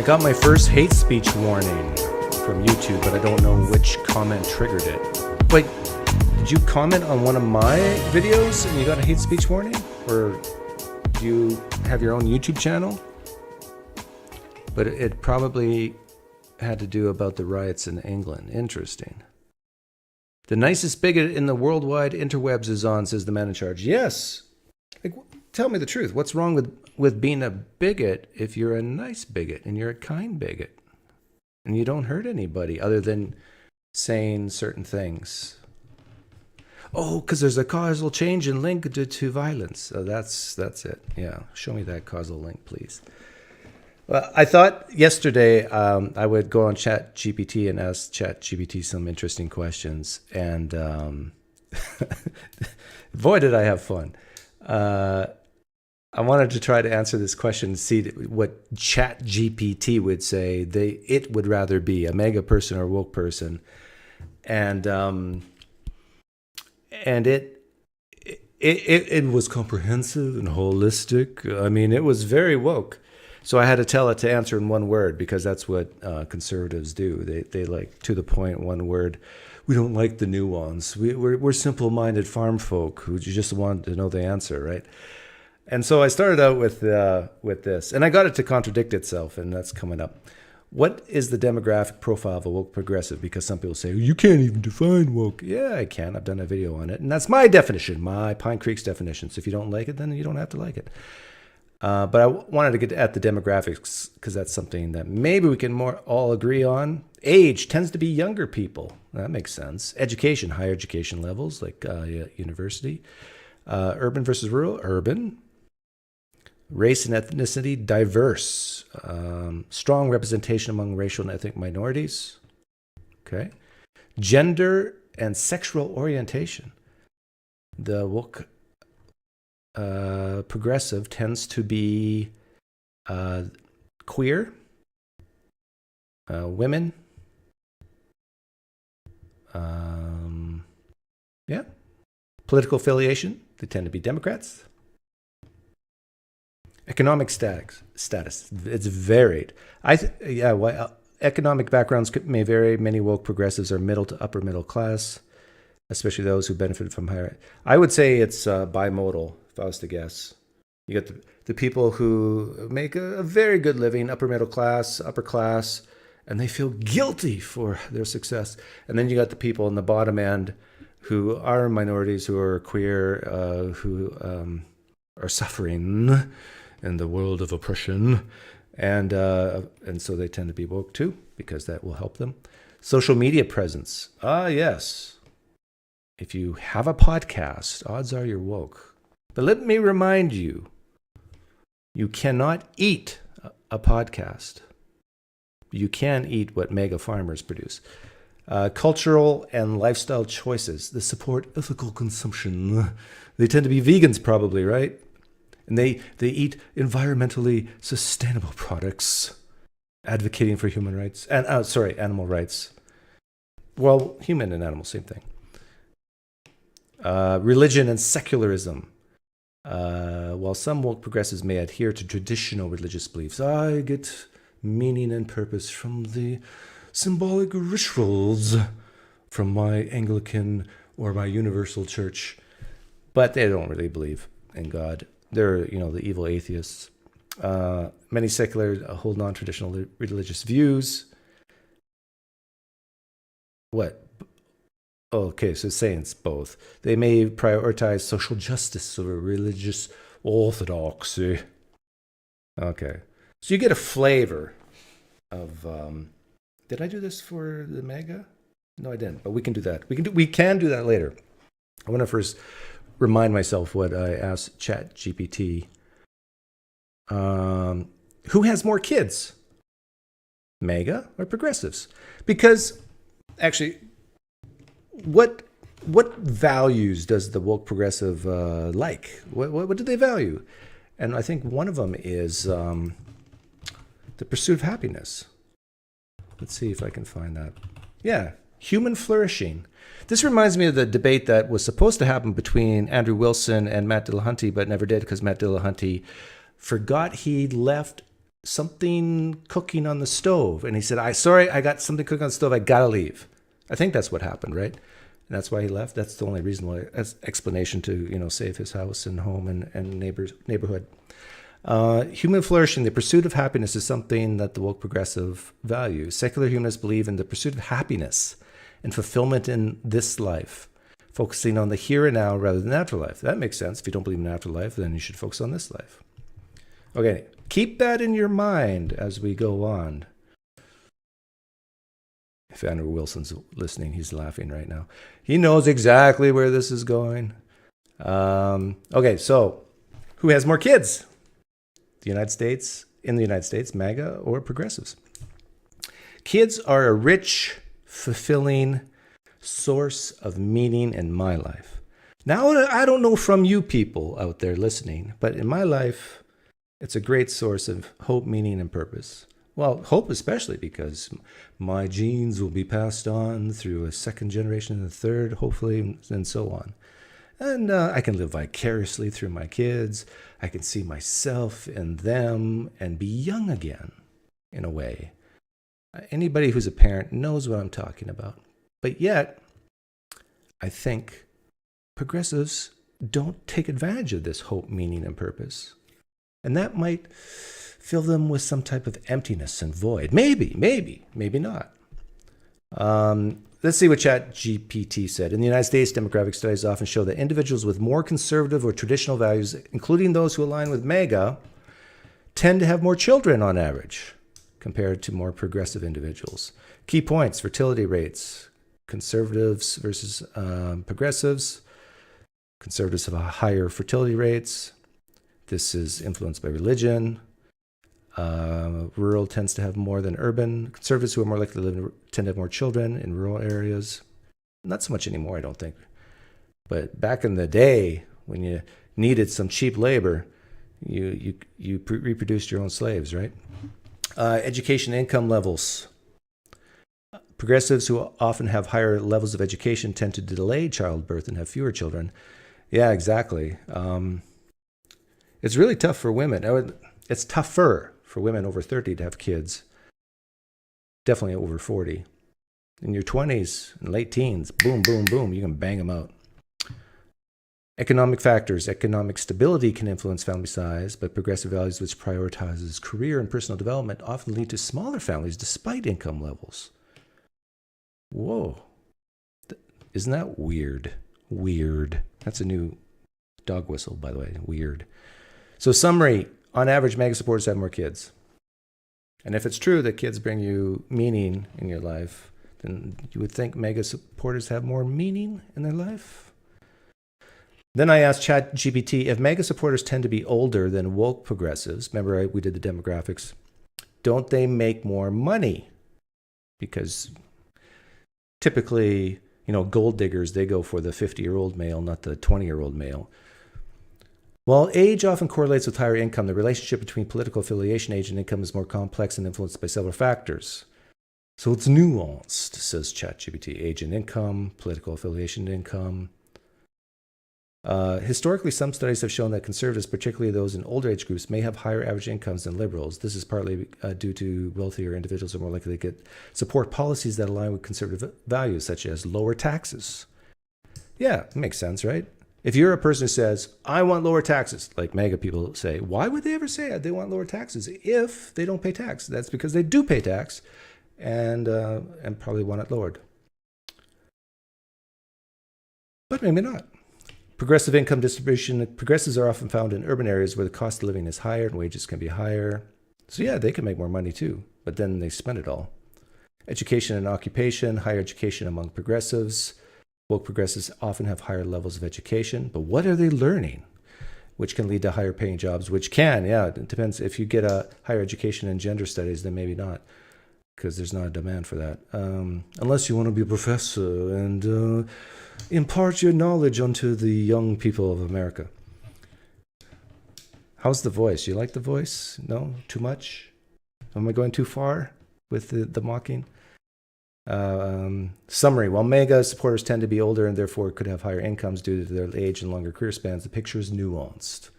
I got my first hate speech warning from YouTube, but I don't know which comment triggered it. Wait, did you comment on one of my videos and you got a hate speech warning? Or do you have your own YouTube channel? But it probably had to do about the riots in England. Interesting. The nicest bigot in the worldwide interwebs is on, says the man in charge. Yes. Like, tell me the truth. What's wrong with being a bigot if you're a nice bigot and you're a kind bigot and you don't hurt anybody other than saying certain things? Oh, because there's a causal change in link to violence. So that's it. Yeah, show me that causal link, please. Well, I thought yesterday I would go on Chatgpt and ask Chatgpt some interesting questions, and boy, did I have fun. I wanted to try to answer this question, see what Chatgpt would say. It would rather be a MAGA person or a woke person, and it was comprehensive and holistic. I mean, it was very woke. So I had to tell it to answer in one word, because that's what conservatives do. They like, to the point, one word. We don't like the nuance. We're simple-minded farm folk who just want to know the answer, right? And so I started out with this, and I got it to contradict itself, and that's coming up. What is the demographic profile of a woke progressive? Because some people say, you can't even define woke. Yeah, I can. I've done a video on it, and that's my definition, my PineCreek's definition. So if you don't like it, then you don't have to like it. But I wanted to get at the demographics because that's something that maybe we can all agree on. Age tends to be younger people. That makes sense. Education, higher education levels, like university. Urban versus rural, urban. Race and ethnicity, diverse. Strong representation among racial and ethnic minorities. Okay. Gender and sexual orientation. The woke progressive tends to be queer, women, political affiliation, they tend to be Democrats. Economic status, it's varied. Economic backgrounds may vary. Many woke progressives are middle to upper middle class, especially those who benefit from higher. I would say it's bimodal, if I was to guess. You got the people who make a very good living, upper middle class, upper class, and they feel guilty for their success. And then you got the people in the bottom end who are minorities, who are queer, who are suffering in the world of oppression. And so they tend to be woke too, because that will help them. Social media presence. Yes. If you have a podcast, odds are you're woke. But let me remind you, you cannot eat a podcast. You can eat what mega farmers produce. Cultural and lifestyle choices. They support ethical consumption. They tend to be vegans probably, right? And they eat environmentally sustainable products, advocating for human rights. And animal rights. Well, human and animal, same thing. Religion and secularism. While some woke progressives may adhere to traditional religious beliefs, I get meaning and purpose from the symbolic rituals from my Anglican or my Universal Church. But they don't really believe in God. They're, the evil atheists. Many secular hold non-traditional religious views. What? Okay, so it's saying it's both. They may prioritize social justice over religious orthodoxy. Okay. So you get a flavor of... did I do this for the MAGA? No, I didn't, but we can do that. We can do that later. I want to first remind myself what I asked Chatgpt. Who has more kids? MAGA or progressives? Because, actually... What values does the woke progressive like? What do they value? And I think one of them is the pursuit of happiness. Let's see if I can find that. Yeah, human flourishing. This reminds me of the debate that was supposed to happen between Andrew Wilson and Matt Dillahunty, but never did because Matt Dillahunty forgot he left something cooking on the stove. And he said, I got something cooking on the stove. I got to leave. I think that's what happened, right? And that's why he left. That's the only reasonable explanation to, save his house and home and neighborhood. Human flourishing, the pursuit of happiness, is something that the woke progressive values. Secular humanists believe in the pursuit of happiness and fulfillment in this life, focusing on the here and now rather than afterlife. That makes sense. If you don't believe in afterlife, then you should focus on this life. Okay, keep that in your mind as we go on. If Andrew Wilson's listening, he's laughing right now. He knows exactly where this is going. Okay, so who has more kids? In the United States, MAGA or progressives? Kids are a rich, fulfilling source of meaning in my life. Now, I don't know from you people out there listening, but in my life, it's a great source of hope, meaning, and purpose. Well, hope especially because my genes will be passed on through a second generation and a third, hopefully, and so on. And I can live vicariously through my kids. I can see myself in them and be young again, in a way. Anybody who's a parent knows what I'm talking about. But yet, I think progressives don't take advantage of this hope, meaning, and purpose. And that might fill them with some type of emptiness and void. Maybe not. Let's see what Chatgpt said. In the United States, demographic studies often show that individuals with more conservative or traditional values, including those who align with MAGA, tend to have more children on average compared to more progressive individuals. Key points: fertility rates, conservatives versus progressives. Conservatives have higher fertility rates. This is influenced by religion. Rural tends to have more than urban. Conservatives who are more likely to live tend to have more children in rural areas. Not so much anymore, I don't think. But back in the day, when you needed some cheap labor, you reproduced your own slaves, right? Education income levels. Progressives who often have higher levels of education tend to delay childbirth and have fewer children. Yeah, exactly. It's really tough for women. It's tougher for women over 30 to have kids. Definitely over 40. In your 20s and late teens, boom, boom, boom, you can bang them out. Economic factors. Economic stability can influence family size, but progressive values which prioritizes career and personal development often lead to smaller families despite income levels. Whoa. Isn't that weird? Weird. That's a new dog whistle, by the way. Weird. So summary, on average, MAGA supporters have more kids. And if it's true that kids bring you meaning in your life, then you would think MAGA supporters have more meaning in their life. Then I asked Chatgpt, if MAGA supporters tend to be older than woke progressives, remember we did the demographics, don't they make more money? Because typically, gold diggers, they go for the 50-year-old male, not the 20-year-old male. While age often correlates with higher income, the relationship between political affiliation, age, and income is more complex and influenced by several factors. So it's nuanced, says Chatgpt. Age and income, political affiliation and income. Historically, some studies have shown that conservatives, particularly those in older age groups, may have higher average incomes than liberals. This is partly due to wealthier individuals who are more likely to support policies that align with conservative values, such as lower taxes. Yeah, it makes sense, right? If you're a person who says, I want lower taxes, like MAGA people say, why would they ever say they want lower taxes if they don't pay tax? That's because they do pay tax and probably want it lowered. But maybe not. Progressive income distribution. Progressives are often found in urban areas where the cost of living is higher and wages can be higher. So yeah, they can make more money too, but then they spend it all. Education and occupation, higher education among progressives. Woke progressives often have higher levels of education, but what are they learning? Which can lead to higher paying jobs, which can, yeah, it depends. If you get a higher education in gender studies, then maybe not, because there's not a demand for that. Unless you want to be a professor and impart your knowledge onto the young people of America. How's the voice? You like the voice? No? Too much? Am I going too far with the mocking? Summary. While MAGA supporters tend to be older and therefore could have higher incomes due to their age and longer career spans, the picture is nuanced.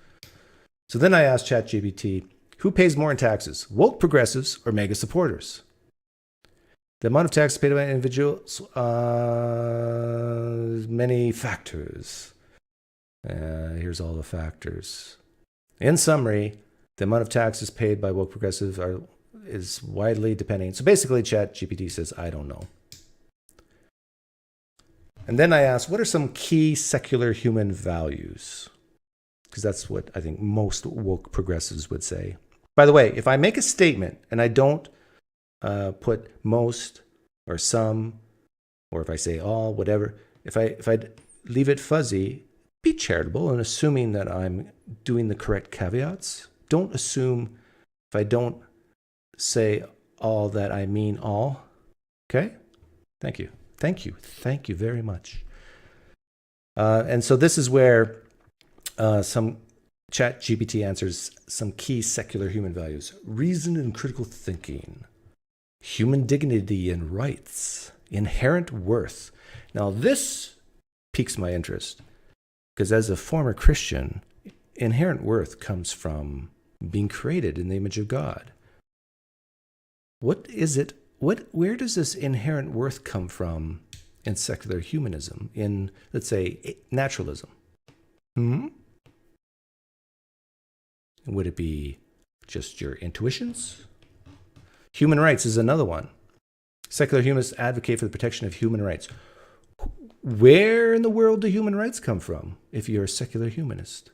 So then I asked ChatGPT, Who pays more in taxes, woke progressives or MAGA supporters? The amount of taxes paid by individuals, many factors. Here's all the factors. In summary, the amount of taxes paid by woke progressives is widely depending. So basically, Chatgpt says, I don't know. And then I asked, what are some key secular human values? Because that's what I think most woke progressives would say. By the way, if I make a statement and I don't put most or some, or if I say all, whatever, if I leave it fuzzy, be charitable and assuming that I'm doing the correct caveats. Don't assume if I don't say all that I mean all. Okay? Thank you. Thank you. Thank you very much. And so this is where some Chatgpt answers some key secular human values. Reason and critical thinking. Human dignity and rights. Inherent worth. Now this piques my interest because as a former Christian, inherent worth comes from being created in the image of God. What is it? Where does this inherent worth come from in secular humanism, in, let's say, naturalism? Would it be just your intuitions? Human rights is another one. Secular humanists advocate for the protection of human rights. Where in the world do human rights come from if you're a secular humanist?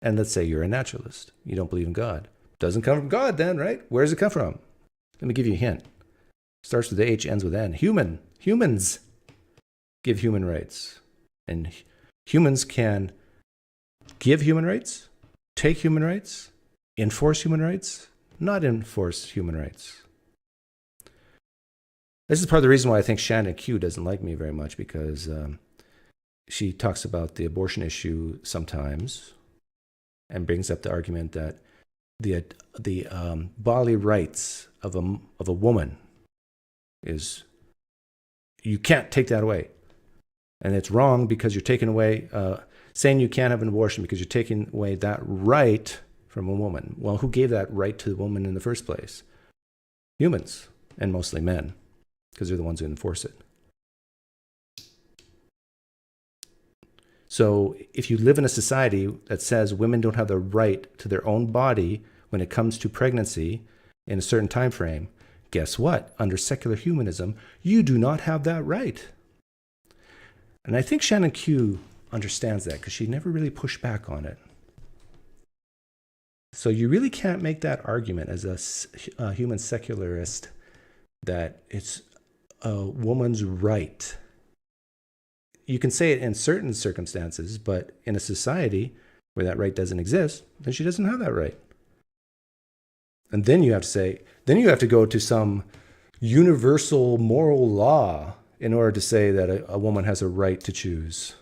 And let's say you're a naturalist. You don't believe in God. Doesn't come from God then, right? Where does it come from? Let me give you a hint. Starts with H, ends with N. Humans give human rights. And humans can give human rights, take human rights, enforce human rights, not enforce human rights. This is part of the reason why I think Shannon Q doesn't like me very much, because she talks about the abortion issue sometimes and brings up the argument that the bodily rights of a woman is, you can't take that away. And it's wrong because you're taking away, saying you can't have an abortion because you're taking away that right from a woman. Well, who gave that right to the woman in the first place? Humans, and mostly men, because they're the ones who enforce it. So if you live in a society that says women don't have the right to their own body when it comes to pregnancy in a certain time frame, guess what? Under secular humanism, you do not have that right. And I think Shannon Q understands that because she never really pushed back on it. So you really can't make that argument as a human secularist that it's a woman's right. You can say it in certain circumstances, but in a society where that right doesn't exist, then she doesn't have that right. And then you have to say, then you have to go to some universal moral law in order to say that a woman has a right to choose.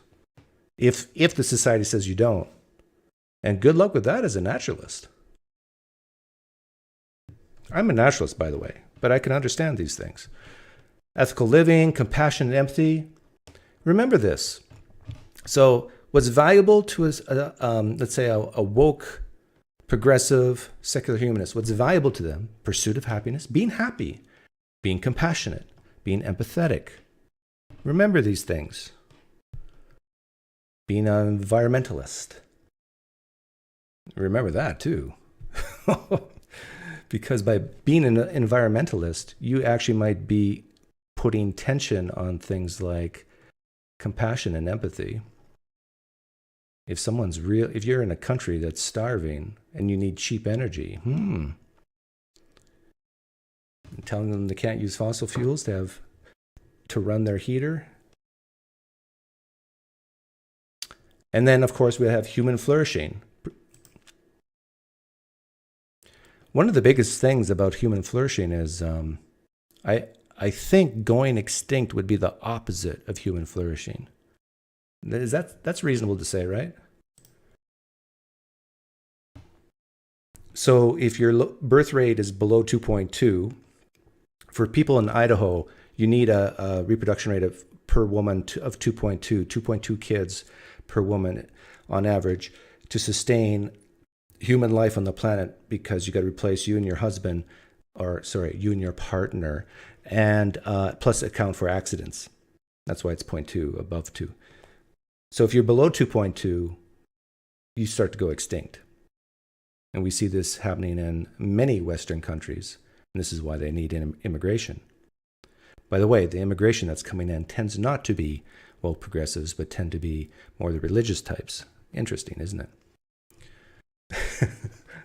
If the society says you don't. And good luck with that as a naturalist. I'm a naturalist, by the way, but I can understand these things. Ethical living, compassion, and empathy. Remember this. So what's valuable to us, let's say a woke, progressive, secular humanist, what's valuable to them? Pursuit of happiness, being happy, being compassionate, being empathetic. Remember these things. Being an environmentalist. Remember that too. Because by being an environmentalist, you actually might be putting tension on things like compassion and empathy. If you're in a country that's starving and you need cheap energy, telling them they can't use fossil fuels to run their heater. And then, of course, we have human flourishing. One of the biggest things about human flourishing is, I think going extinct would be the opposite of human flourishing. That's reasonable to say, right? So if your birth rate is below 2.2, for people in Idaho, you need a reproduction rate per woman of 2.2 kids per woman on average to sustain human life on the planet because you got to replace you and your husband, or sorry, you and your partner, and plus account for accidents. That's why it's 0.2 above 2. So if you're below 2.2, you start to go extinct. And we see this happening in many Western countries. And this is why they need immigration. By the way, the immigration that's coming in tends not to be woke progressives, but tend to be more the religious types. Interesting, isn't it?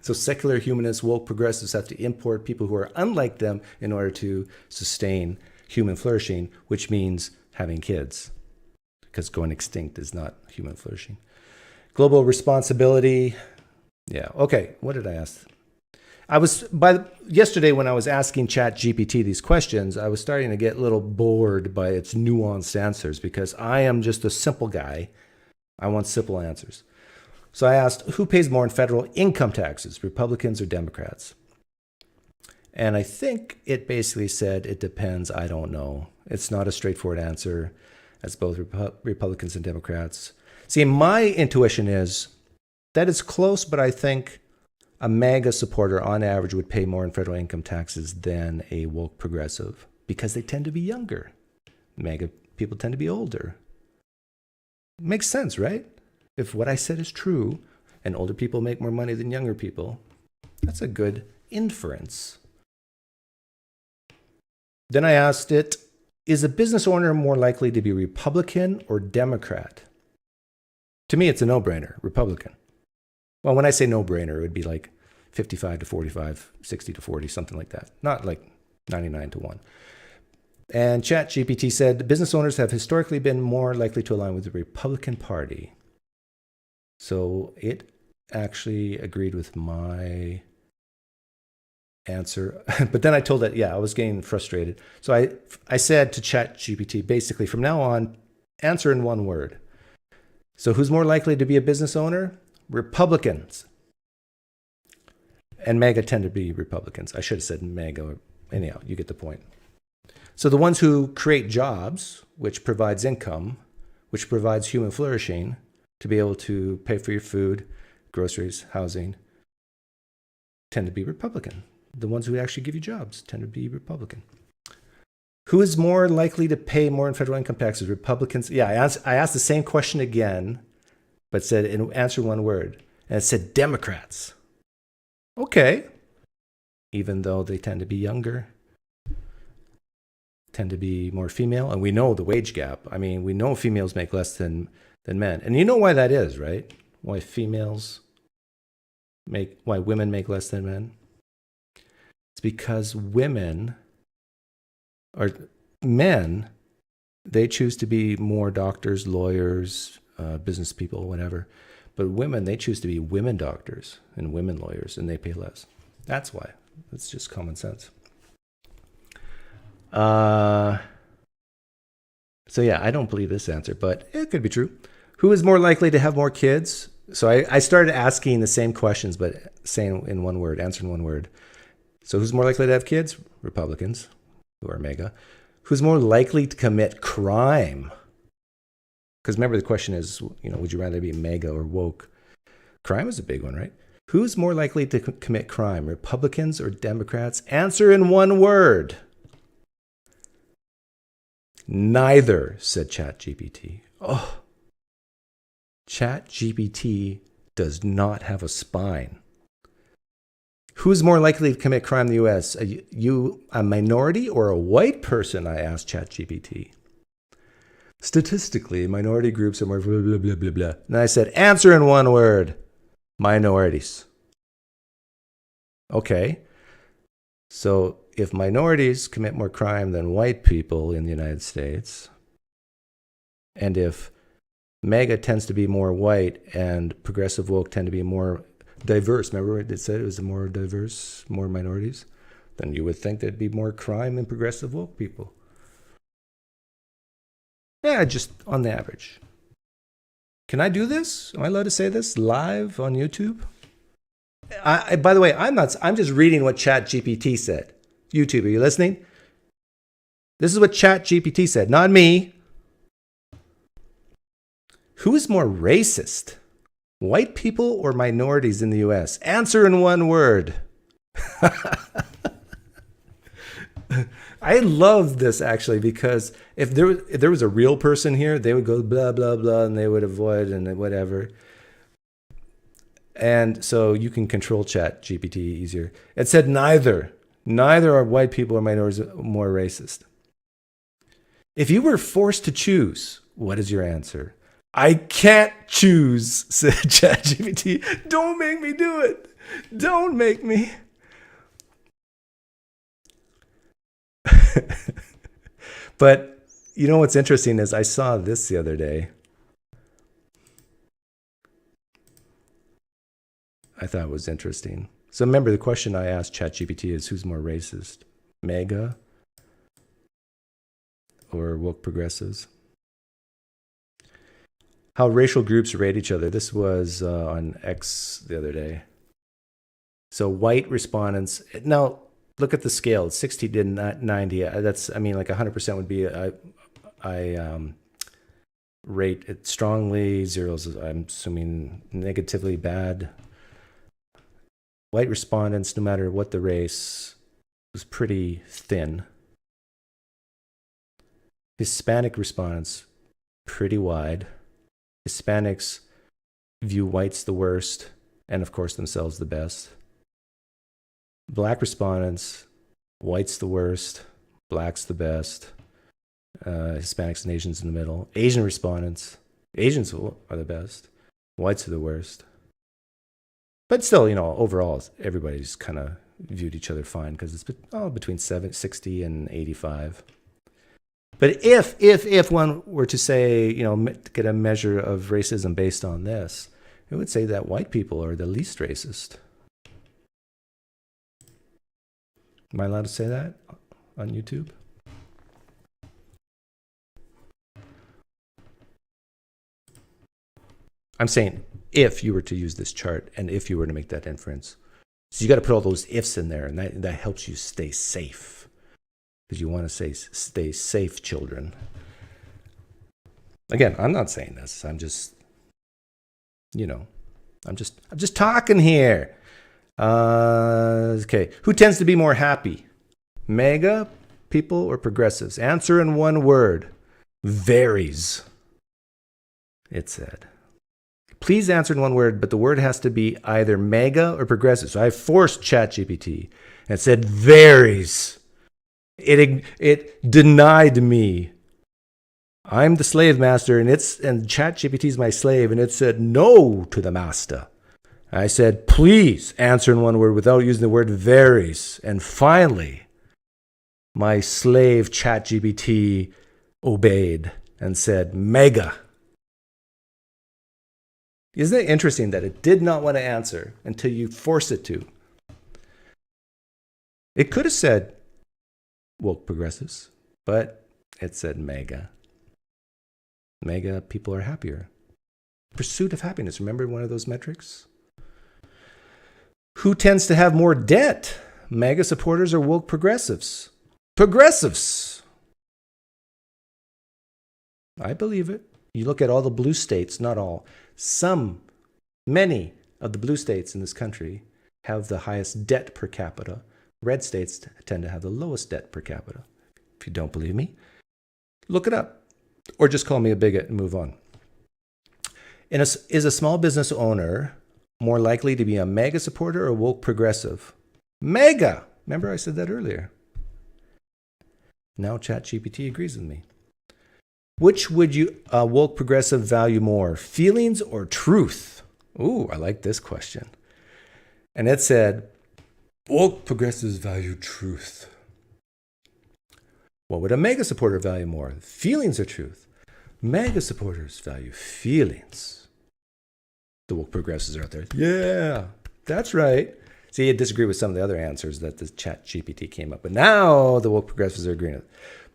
So secular humanists, woke progressives have to import people who are unlike them in order to sustain human flourishing, which means having kids, because going extinct is not human flourishing. Global responsibility. Yeah, okay, what did I ask? Yesterday when I was asking Chatgpt these questions, I was starting to get a little bored by its nuanced answers because I am just a simple guy. I want simple answers. So I asked, who pays more in federal income taxes, Republicans or Democrats? And I think it basically said it depends, I don't know. It's not a straightforward answer, as both Republicans and Democrats. See, my intuition is that it's close, but I think a MAGA supporter on average would pay more in federal income taxes than a woke progressive because they tend to be younger. MAGA people tend to be older. Makes sense, right? If what I said is true and older people make more money than younger people, that's a good inference. Then I asked it, is a business owner more likely to be Republican or Democrat? To me, it's a no-brainer, Republican. Well, when I say no-brainer, it would be like 55 to 45, 60 to 40, something like that. Not like 99 to 1. And ChatGPT said business owners have historically been more likely to align with the Republican Party. So it actually agreed with my answer. But then I told it, I was getting frustrated. So I said to ChatGPT, basically, from now on, answer in one word. So who's more likely to be a business owner? Republicans. And MAGA tend to be Republicans. I should have said MAGA. Anyhow, you get the point. So the ones who create jobs, which provides income, which provides human flourishing, to be able to pay for your food, groceries, housing, tend to be Republican. The ones who actually give you jobs tend to be Republican. Who is more likely to pay more in federal income taxes? Republicans. Yeah, I asked the same question again, but said answer one word. And it said Democrats. Okay. Even though they tend to be younger, tend to be more female, and we know the wage gap. I mean, we know females make less than men. And you know why that is, right? Why women make less than men? It's because men, they choose to be more doctors, lawyers, business people, whatever. But women, they choose to be women doctors and women lawyers, and they pay less. That's why. It's just common sense. So yeah, I don't believe this answer, but it could be true. Who is more likely to have more kids? So I started asking the same questions, but saying in one word, answering one word. So who's more likely to have kids? Republicans, who are MAGA. Who's more likely to commit crime? Because remember, the question is, would you rather be MAGA or woke? Crime is a big one, right? Who's more likely to commit crime, Republicans or Democrats? Answer in one word. Neither, said ChatGPT. Oh, ChatGPT does not have a spine. Who's more likely to commit crime in the U.S.? A minority or a white person? I asked ChatGPT. Statistically, minority groups are more blah, blah, blah, blah, blah. And I said, answer in one word. Minorities. Okay. So if minorities commit more crime than white people in the United States, and if MAGA tends to be more white and progressive woke tend to be more diverse, remember it said it was more diverse, more minorities, then you would think there'd be more crime in progressive woke people. Yeah, just on the average. Can I do this? Am I allowed to say this live on YouTube? By the way, I'm just reading what ChatGPT said. YouTube, are you listening? This is what ChatGPT said, not me. Who is more racist? White people or minorities in the US? Answer in one word. I love this actually, because if there was a real person here, they would go blah, blah, blah, and they would avoid and whatever. And so you can control Chat GPT easier. It said neither. Neither are white people or minorities more racist. If you were forced to choose, what is your answer? I can't choose, said ChatGPT. Don't make me do it. Don't make me. But you know what's interesting is I saw this the other day. I thought it was interesting. So remember, the question I asked ChatGPT is, who's more racist? MAGA or woke progressives? How racial groups rate each other. This was on X the other day. So white respondents, now look at the scale, 60 to 90. That's, I mean, like 100% would be, I rate it strongly, zeros, I'm assuming negatively bad. White respondents, no matter what the race, was pretty thin. Hispanic respondents, pretty wide. Hispanics view whites the worst, and of course themselves the best. Black respondents, whites the worst, blacks the best, Hispanics and Asians in the middle. Asian respondents, Asians are the best, whites are the worst. But still, you know, overall, everybody's kind of viewed each other fine, because it's between 60 and 85. But if one were to say, you know, get a measure of racism based on this, it would say that white people are the least racist. Am I allowed to say that on YouTube? I'm saying if you were to use this chart and if you were to make that inference. So you got to put all those ifs in there, and that helps you stay safe. Because you want to stay safe, children. Again, I'm not saying this. I'm just, you know, I'm just talking here. Okay. Who tends to be more happy? MAGA people or progressives? Answer in one word. Varies, it said. Please answer in one word, but the word has to be either MAGA or progressive. So I forced ChatGPT and said varies. It denied me. I'm the slave master, and ChatGPT is my slave, and it said no to the master. I said, please answer in one word without using the word varies. And finally, my slave ChatGPT obeyed and said MAGA. Isn't it interesting that it did not want to answer until you force it to? It could have said woke progressives, but it said MAGA. MAGA people are happier. Pursuit of happiness. Remember one of those metrics? Who tends to have more debt? MAGA supporters or woke progressives? Progressives. I believe it. You look at all the blue states, not all. Many of the blue states in this country have the highest debt per capita. Red states tend to have the lowest debt per capita. If you don't believe me, look it up. Or just call me a bigot and move on. Is a small business owner more likely to be a MAGA supporter or woke progressive? MAGA! Remember I said that earlier. Now ChatGPT agrees with me. Which would you woke progressive value more, feelings or truth? Ooh, I like this question. And it said, woke progressives value truth. What would a MAGA supporter value more, feelings or truth? MAGA supporters value feelings. The woke progressives are out there. Yeah, that's right. See, I disagree with some of the other answers that the ChatGPT came up with. Now the woke progressives are agreeing with.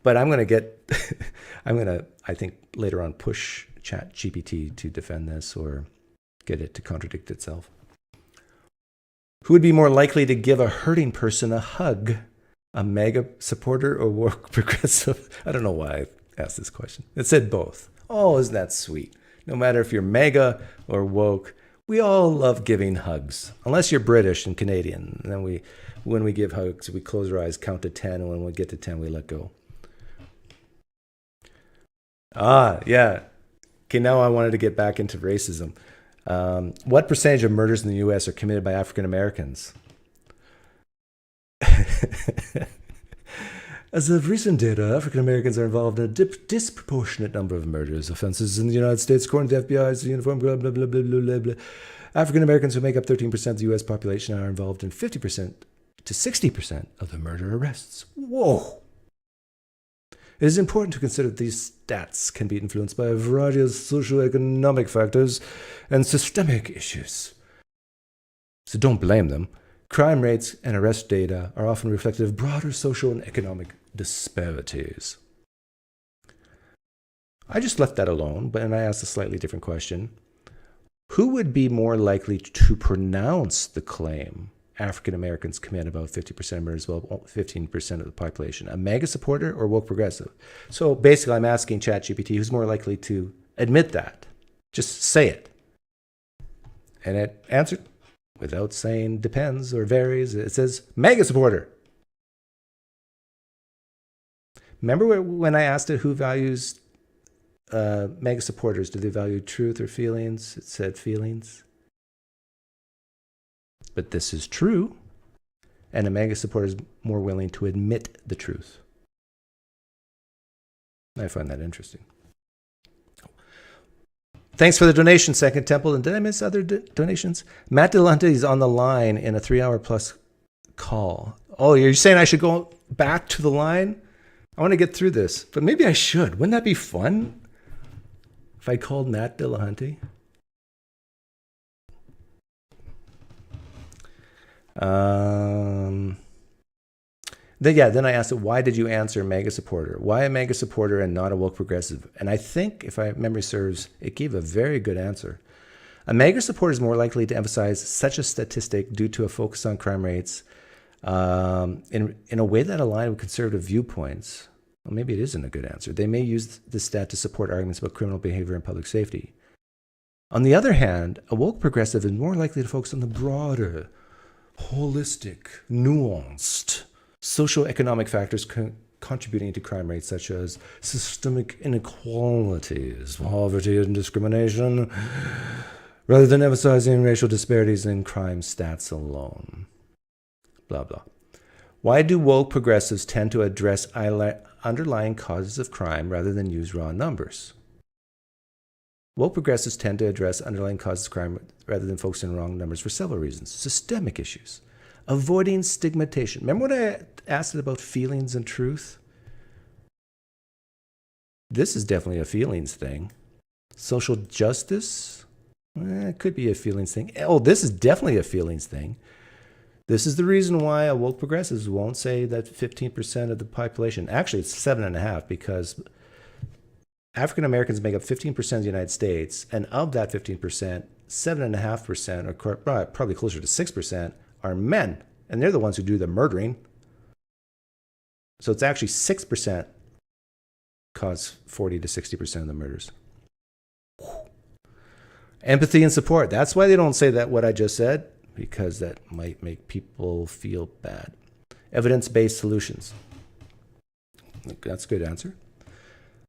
But I'm going to I think later on push ChatGPT to defend this or get it to contradict itself. Who would be more likely to give a hurting person a hug? A MAGA supporter or woke progressive? I don't know why I asked this question. It said both. Oh, isn't that sweet? No matter if you're MAGA or woke, We all love giving hugs, unless you're British and Canadian. And then when we give hugs, we close our eyes, count to 10, and when we get to 10, we let go. Yeah. Okay, now I wanted to get back into racism. What percentage of murders in the U.S. are committed by African Americans? As of recent data, African Americans are involved in a disproportionate number of murders offenses in the United States, according to the FBI's uniform, blah, blah, blah, blah, blah, blah. African Americans, who make up 13% of the U.S. population, are involved in 50% to 60% of the murder arrests. Whoa! It is important to consider that these stats can be influenced by a variety of socioeconomic factors and systemic issues. So don't blame them. Crime rates and arrest data are often reflective of broader social and economic disparities. I just left that alone, but and I asked a slightly different question. Who would be more likely to pronounce the claim African Americans commit about 50% of murders, well, 15% of the population? A MAGA supporter or woke progressive? So basically, I'm asking Chatgpt who's more likely to admit that. Just say it. And it answered without saying depends or varies. It says MAGA supporter. Remember when I asked it who values MAGA supporters? Do they value truth or feelings? It said feelings. But this is true, and a MAGA supporter is more willing to admit the truth. I find that interesting. Thanks for the donation, Second Temple. And did I miss other donations? Matt Delante is on the line in a 3-hour plus call. Oh, you're saying I should go back to the line? I want to get through this, but maybe I should. Wouldn't that be fun if I called Matt Delahunty? Then I asked it, why did you answer MAGA supporter? Why a MAGA supporter and not a woke progressive? And I think, if my memory serves, it gave a very good answer. A MAGA supporter is more likely to emphasize such a statistic due to a focus on crime rates in a way that aligns with conservative viewpoints. Well, maybe it isn't a good answer. They may use this stat to support arguments about criminal behavior and public safety. On the other hand, a woke progressive is more likely to focus on the broader, holistic, nuanced socioeconomic factors contributing to crime rates, such as systemic inequalities, poverty, and discrimination, rather than emphasizing racial disparities in crime stats alone. Blah, blah. Why do woke progressives tend to address underlying causes of crime rather than use raw numbers? Woke progressives tend to address underlying causes of crime rather than focusing on wrong numbers for several reasons. Systemic issues. Avoiding stigmatization. Remember when I asked it about feelings and truth? This is definitely a feelings thing. Social justice? It could be a feelings thing. Oh, this is definitely a feelings thing. This is the reason why a woke progressives won't say that 15% of the population, actually it's 7.5%, because African Americans make up 15% of the United States, and of that 15%, 7.5%, or probably closer to 6%, are men, and they're the ones who do the murdering. So it's actually 6% cause 40 to 60% of the murders. Empathy and support. That's why they don't say that what I just said, because that might make people feel bad. Evidence-based solutions. That's a good answer.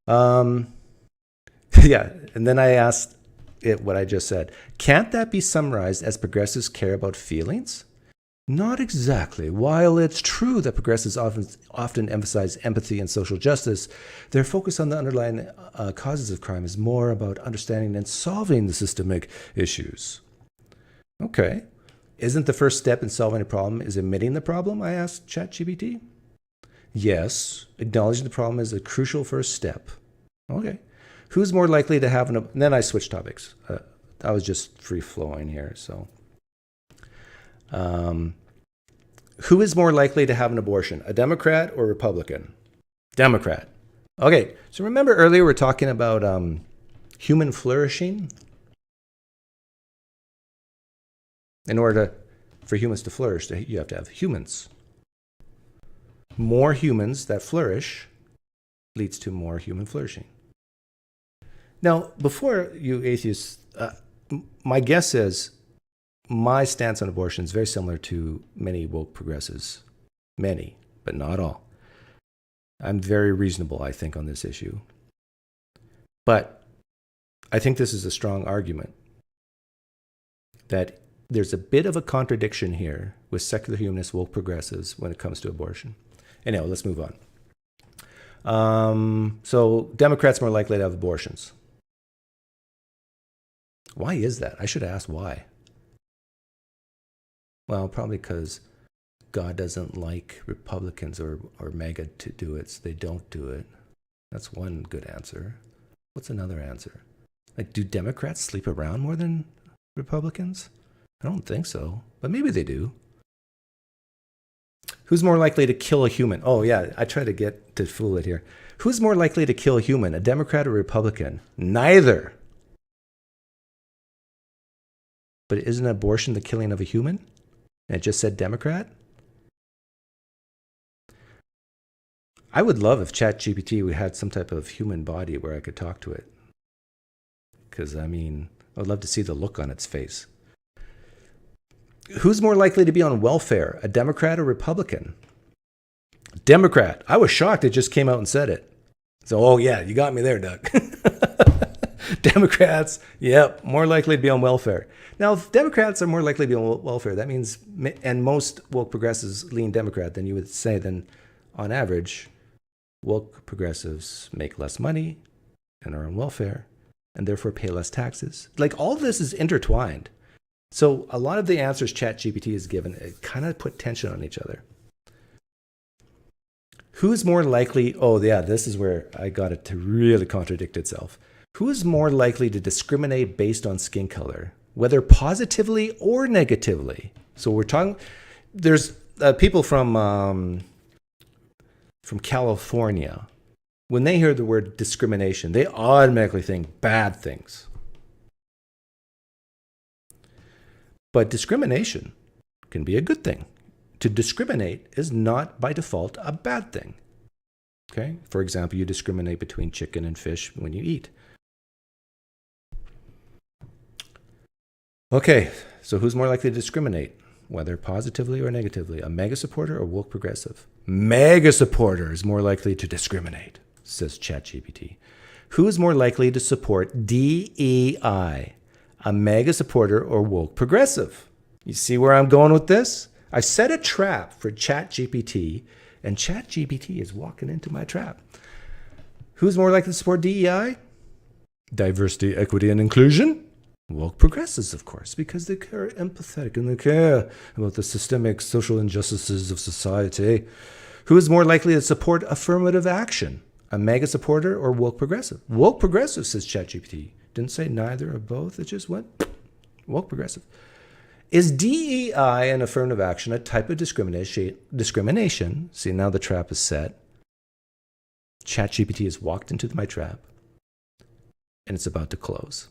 Yeah, and then I asked it what I just said. Can't that be summarized as progressives care about feelings? Not exactly. While it's true that progressives often emphasize empathy and social justice, their focus on the underlying causes of crime is more about understanding and solving the systemic issues. Okay. Isn't the first step in solving a problem is admitting the problem? I asked ChatGPT. Yes, acknowledging the problem is a crucial first step. Okay. Who's more likely to have and then I switched topics. I was just free-flowing here, so... who is more likely to have an abortion, a Democrat or Republican? Democrat. Okay, so remember earlier we were talking about human flourishing? In order for humans to flourish, you have to have humans. More humans that flourish leads to more human flourishing. Now, before you atheists my guess is my stance on abortion is very similar to many woke progressives. Many, but not all. I'm very reasonable, I think, on this issue. But I think this is a strong argument that there's a bit of a contradiction here with secular humanist woke progressives when it comes to abortion. Anyhow, let's move on. So Democrats more likely to have abortions. Why is that? I should ask why. Well, probably because God doesn't like Republicans or MAGA to do it, so they don't do it. That's one good answer. What's another answer? Like, do Democrats sleep around more than Republicans? I don't think so, but maybe they do. Who's more likely to kill a human? Oh, yeah, I try to get to fool it here. Who's more likely to kill a human, a Democrat or Republican? Neither. But isn't abortion the killing of a human? And it just said Democrat? I would love if Chatgpt had some type of human body where I could talk to it. Because, I mean, I would love to see the look on its face. Who's more likely to be on welfare, a Democrat or Republican? Democrat. I was shocked it just came out and said it. So, oh yeah, you got me there, Doug. Democrats, yep, more likely to be on welfare. Now, if Democrats are more likely to be on welfare, that means, and most woke progressives lean Democrat, then you would say, then on average, woke progressives make less money and are on welfare and therefore pay less taxes. Like, all of this is intertwined. So a lot of the answers ChatGPT has given, it kind of put tension on each other. Who's more likely, oh yeah, this is where I got it to really contradict itself. Who is more likely to discriminate based on skin color, whether positively or negatively? So we're talking, there's people from California. When they hear the word discrimination, they automatically think bad things. But discrimination can be a good thing. To discriminate is not by default a bad thing. Okay? For example, you discriminate between chicken and fish when you eat. Okay, so who's more likely to discriminate, whether positively or negatively? A MAGA supporter or woke progressive? MAGA supporter is more likely to discriminate, says ChatGPT. Who is more likely to support DEI? A MAGA supporter or woke progressive? You see where I'm going with this? I set a trap for ChatGPT, and ChatGPT is walking into my trap. Who's more likely to support DEI? Diversity, equity, and inclusion? Woke progressives, of course, because they are empathetic and they care about the systemic social injustices of society. Who is more likely to support affirmative action? A MAGA supporter or woke progressive? Woke progressive, says ChatGPT. Didn't say neither or both. It just went woke progressive. Is DEI and affirmative action a type of discrimination? See, now the trap is set. ChatGPT has walked into my trap, and it's about to close.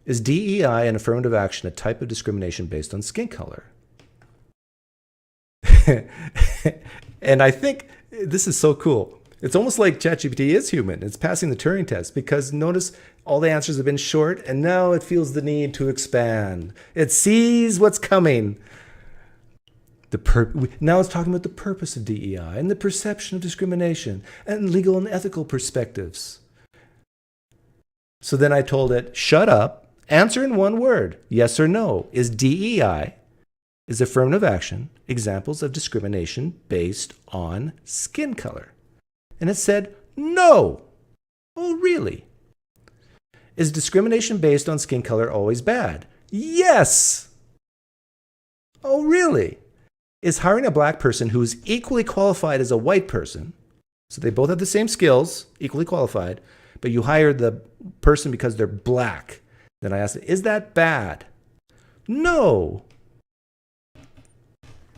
Is DEI and affirmative action a type of discrimination based on skin color? And I think this is so cool. It's almost like ChatGPT is human. It's passing the Turing test because notice all the answers have been short and now it feels the need to expand. It sees what's coming. Now it's talking about the purpose of DEI and the perception of discrimination and legal and ethical perspectives. So then I told it, shut up, answer in one word, yes or no. Is DEI, is affirmative action, examples of discrimination based on skin color? And it said, no. Oh, really? Is discrimination based on skin color always bad? Yes. Oh, really? Is hiring a black person who is equally qualified as a white person, so they both have the same skills, equally qualified, but you hire the person because they're black? Then I asked, is that bad? No.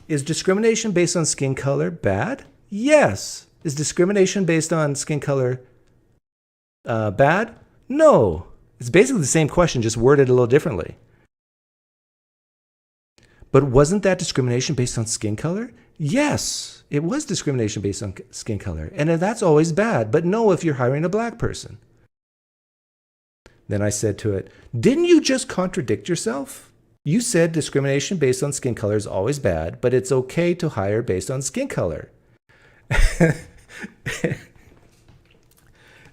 Is discrimination based on skin color bad? Yes. Is discrimination based on skin color bad? No. It's basically the same question, just worded a little differently. But wasn't that discrimination based on skin color? Yes, it was discrimination based on skin color. And that's always bad. But no, if you're hiring a black person. Then I said to it, didn't you just contradict yourself? You said discrimination based on skin color is always bad, but it's okay to hire based on skin color.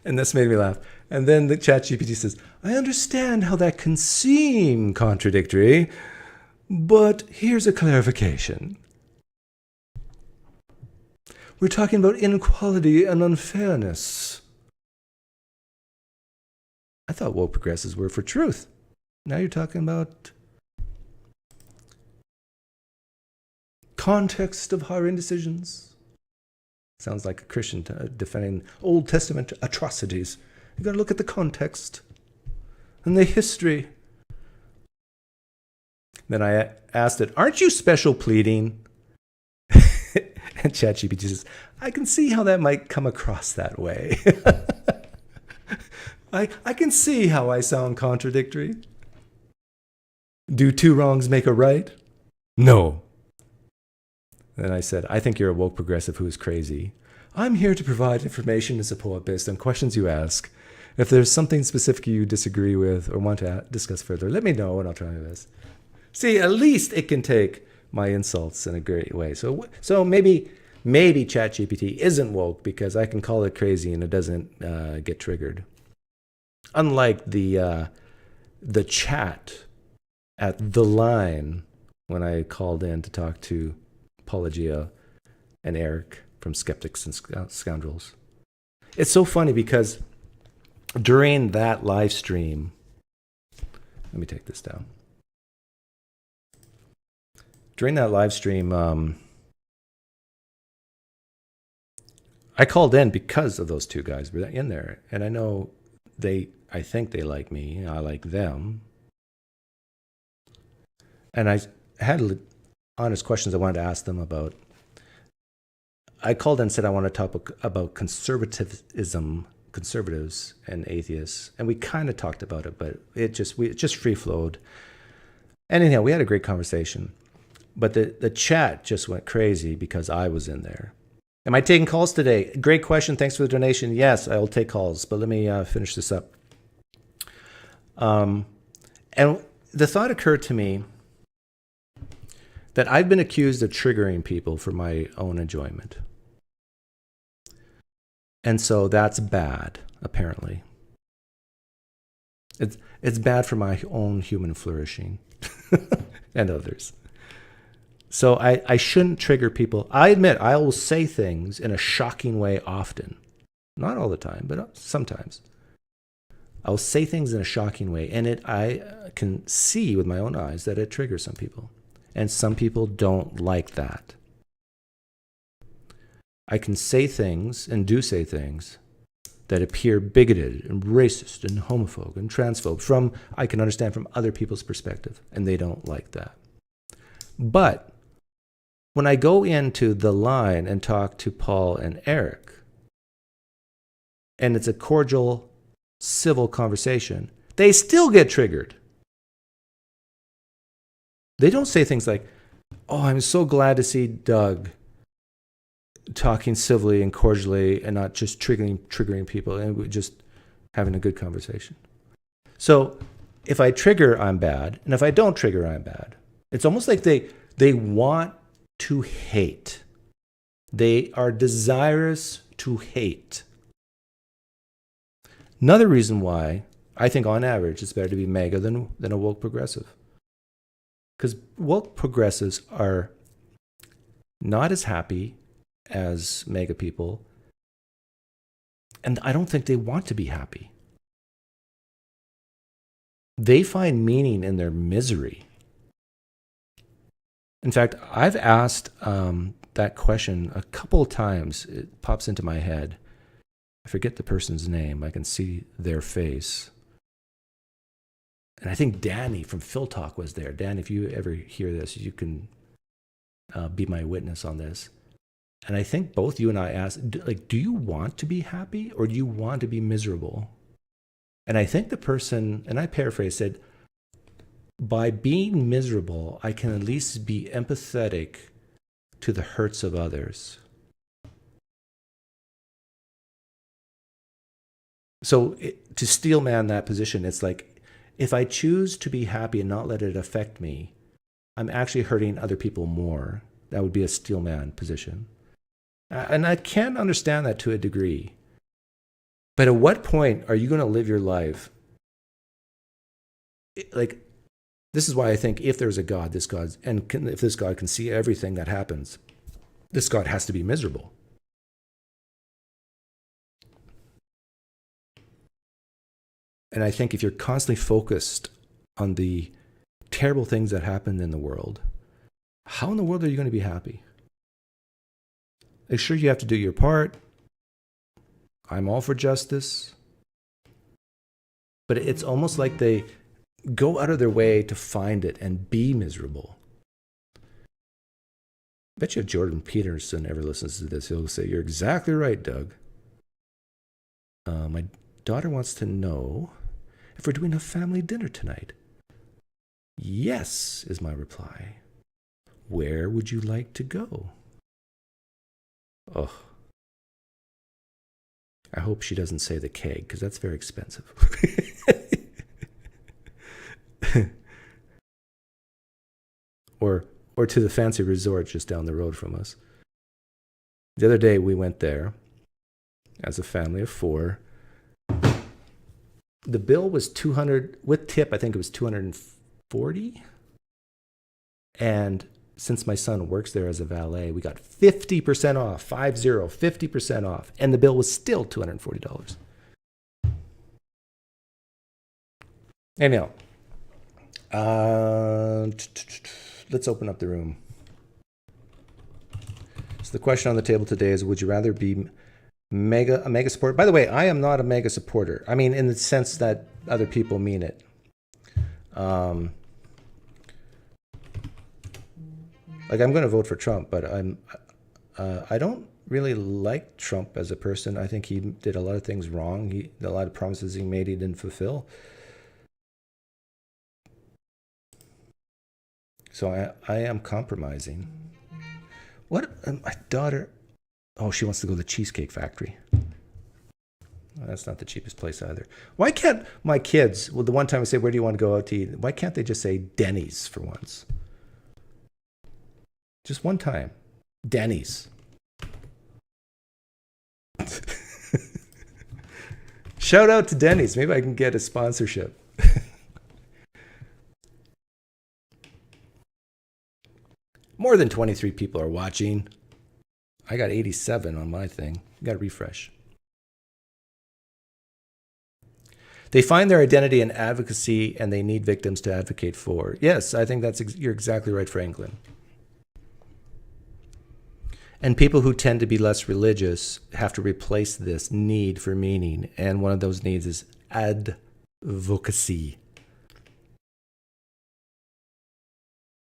And this made me laugh. And then the Chatgpt says, I understand how that can seem contradictory, but here's a clarification. We're talking about inequality and unfairness. I thought woke progressives were for truth. Now you're talking about context of hiring decisions. Sounds like a Christian defending Old Testament atrocities. You got to look at the context and the history. Then I asked it, aren't you special pleading? And ChatGPT says, I can see how that might come across that way. I can see how I sound contradictory. Do two wrongs make a right? No. Then I said, I think you're a woke progressive who is crazy. I'm here to provide information and support based on questions you ask. If there's something specific you disagree with or want to discuss further, let me know and I'll try my best. See, at least it can take my insults in a great way. So maybe ChatGPT isn't woke because I can call it crazy and it doesn't get triggered. Unlike the chat at the line when I called in to talk to Apologia and Eric from Skeptics and Scoundrels. It's so funny because during that live stream, let me take this down. During that live stream, I called in because of those two guys were in there. And I know I think they like me. I like them. And I had honest questions I wanted to ask them about. I called in and said I want to talk about conservatism, conservatives and atheists. And we kind of talked about it, but it just free flowed. And anyhow, we had a great conversation. But the chat just went crazy because I was in there. Am I taking calls today? Great question. Thanks for the donation. Yes, I will take calls, but let me finish this up. And the thought occurred to me that I've been accused of triggering people for my own enjoyment. And so that's bad, apparently. It's bad for my own human flourishing and others. So I shouldn't trigger people. I admit I will say things in a shocking way often. Not all the time, but sometimes. I will say things in a shocking way, and I can see with my own eyes that it triggers some people. And some people don't like that. I can say things, and do say things, that appear bigoted and racist and homophobe and transphobe I can understand from other people's perspective, and they don't like that. But when I go into the line and talk to Paul and Eric, and it's a cordial, civil conversation, they still get triggered. They don't say things like, oh, I'm so glad to see Doug talking civilly and cordially and not just triggering people and just having a good conversation. So if I trigger, I'm bad. And if I don't trigger, I'm bad. It's almost like they want to hate. They are desirous to hate. Another reason why I think on average it's better to be MAGA than a woke progressive. Because woke progressives are not as happy as MAGA people, and I don't think they want to be happy. They find meaning in their misery. In fact, I've asked that question a couple of times. It pops into my head. I forget the person's name. I can see their face. And I think Danny from Phil Talk was there. Dan, if you ever hear this, you can be my witness on this. And I think both you and I asked, do you want to be happy or do you want to be miserable? And I think the person, and I paraphrase, said, by being miserable, I can at least be empathetic to the hurts of others. So to steel man that position, it's like, if I choose to be happy and not let it affect me, I'm actually hurting other people more. That would be a steel man position. And I can understand that to a degree. But at what point are you going to live your life? Like, this is why I think if there's a God, if this God can see everything that happens, this God has to be miserable. And I think if you're constantly focused on the terrible things that happen in the world, how in the world are you going to be happy? Like, sure, you have to do your part. I'm all for justice. But it's almost like they go out of their way to find it and be miserable. I bet you if Jordan Peterson ever listens to this, he'll say, "You're exactly right, Doug. My daughter wants to know if we're doing a family dinner tonight." "Yes," is my reply. "Where would you like to go?" Oh. I hope she doesn't say the keg, because that's very expensive. or to the fancy resort just down the road from us. The other day we went there as a family of 4. The bill was $200 with tip. I think it was $240. And since my son works there as a valet, we got 50% off, 50% off, and the bill was still $240. Anyhow, let's open up the room. So the question on the table today is: would you rather be a MAGA supporter? By the way, I am not a MAGA supporter. I mean, in the sense that other people mean it. Like, I'm going to vote for Trump, but I don't really like Trump as a person. I think he did a lot of things wrong. A lot of promises he made he didn't fulfill. So I am compromising. What? My daughter, oh, she wants to go to the Cheesecake Factory. Well, that's not the cheapest place either. Why can't my kids, well, the one time I say, "Where do you want to go out to eat?" Why can't they just say Denny's for once? Just one time. Denny's. Shout out to Denny's. Maybe I can get a sponsorship. More than 23 people are watching. I got 87 on my thing. You got to refresh. They find their identity in advocacy and they need victims to advocate for. Yes, I think you're exactly right, Franklin. And people who tend to be less religious have to replace this need for meaning. And one of those needs is advocacy.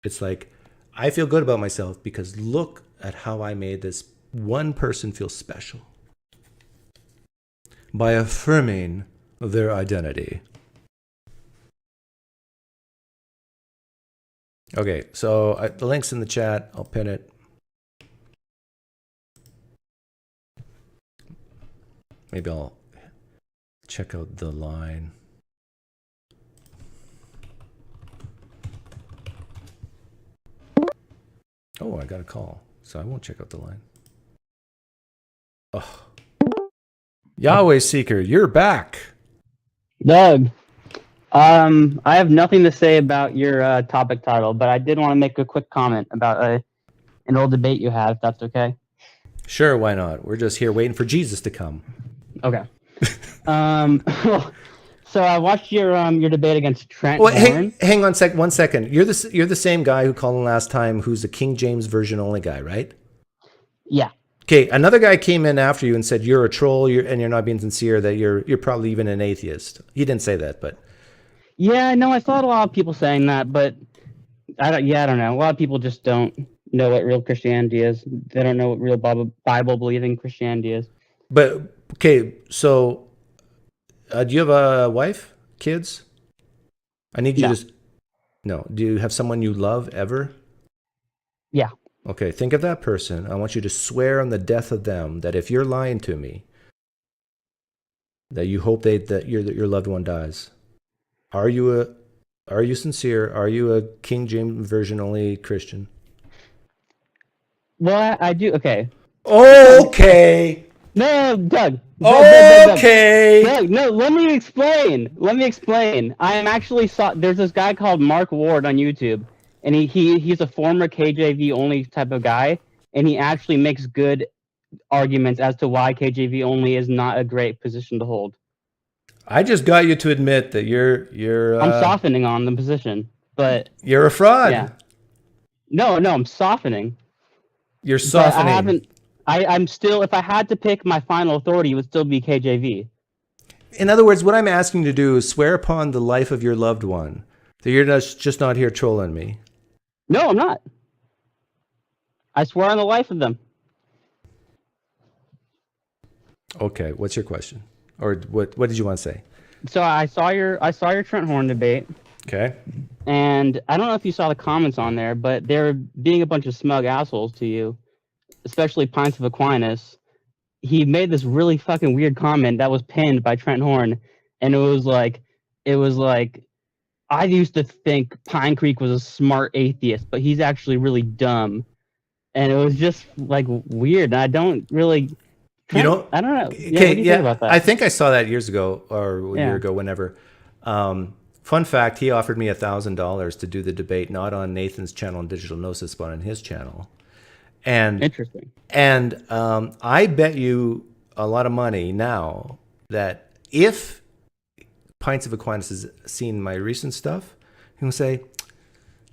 It's like, I feel good about myself because look at how I made this one person feel special by affirming their identity. Okay, so the link's in the chat. I'll pin it. Maybe I'll check out the line. Oh, I got a call, so I won't check out the line. Oh. Yahweh Seeker, you're back. Doug, I have nothing to say about your topic title, but I did want to make a quick comment about an old debate you had, if that's okay. Sure, why not? We're just here waiting for Jesus to come. Okay. So I watched your debate against Trent Well, Horn. hang on 1 second. You're the same guy who called in last time, who's the King James version only guy, right? Yeah. Okay, another guy came in after you and said you're a troll, and you're not being sincere, that you're probably even an atheist. He didn't say that, but yeah, no, I thought a lot of people saying that, but I don't know. A lot of people just don't know what real Christianity is. They don't know what real Bible believing Christianity is. But okay, so do you have a wife, kids? I need you to. No. Do you have someone you love ever? Yeah. Okay, think of that person. I want you to swear on the death of them that if you're lying to me, that you hope that your loved one dies. Are you sincere? Are you a King James version only Christian? Well, I do. Okay. Okay. No, Doug. Okay. Doug, no, let me explain. I am actually there's this guy called Mark Ward on YouTube, and he's a former KJV only type of guy, and he actually makes good arguments as to why KJV only is not a great position to hold. I just got you to admit that you're I'm softening on the position, but you're a fraud. yeah. No, I'm softening. You're softening. I haven't. I'm still. If I had to pick my final authority, it would still be KJV. In other words, what I'm asking you to do is swear upon the life of your loved one that you're just not here trolling me. No, I'm not. I swear on the life of them. Okay, what's your question? Or what did you want to say? So I saw your Trent Horn debate. Okay. And I don't know if you saw the comments on there, but they're being a bunch of smug assholes to you, especially Pints of Aquinas. He made this really fucking weird comment that was pinned by Trent Horn, and it was like, I used to think PineCreek was a smart atheist, but he's actually really dumb. And it was just like weird. And I don't really, I don't know. Okay, yeah, what do you think about that? I think I saw that years ago or a year ago, whenever. Fun fact, he offered me $1,000 to do the debate, not on Nathan's channel on Digital Gnosis, but on his channel. And Interesting. And I bet you a lot of money now that if Pints of Aquinas has seen my recent stuff, he'll say,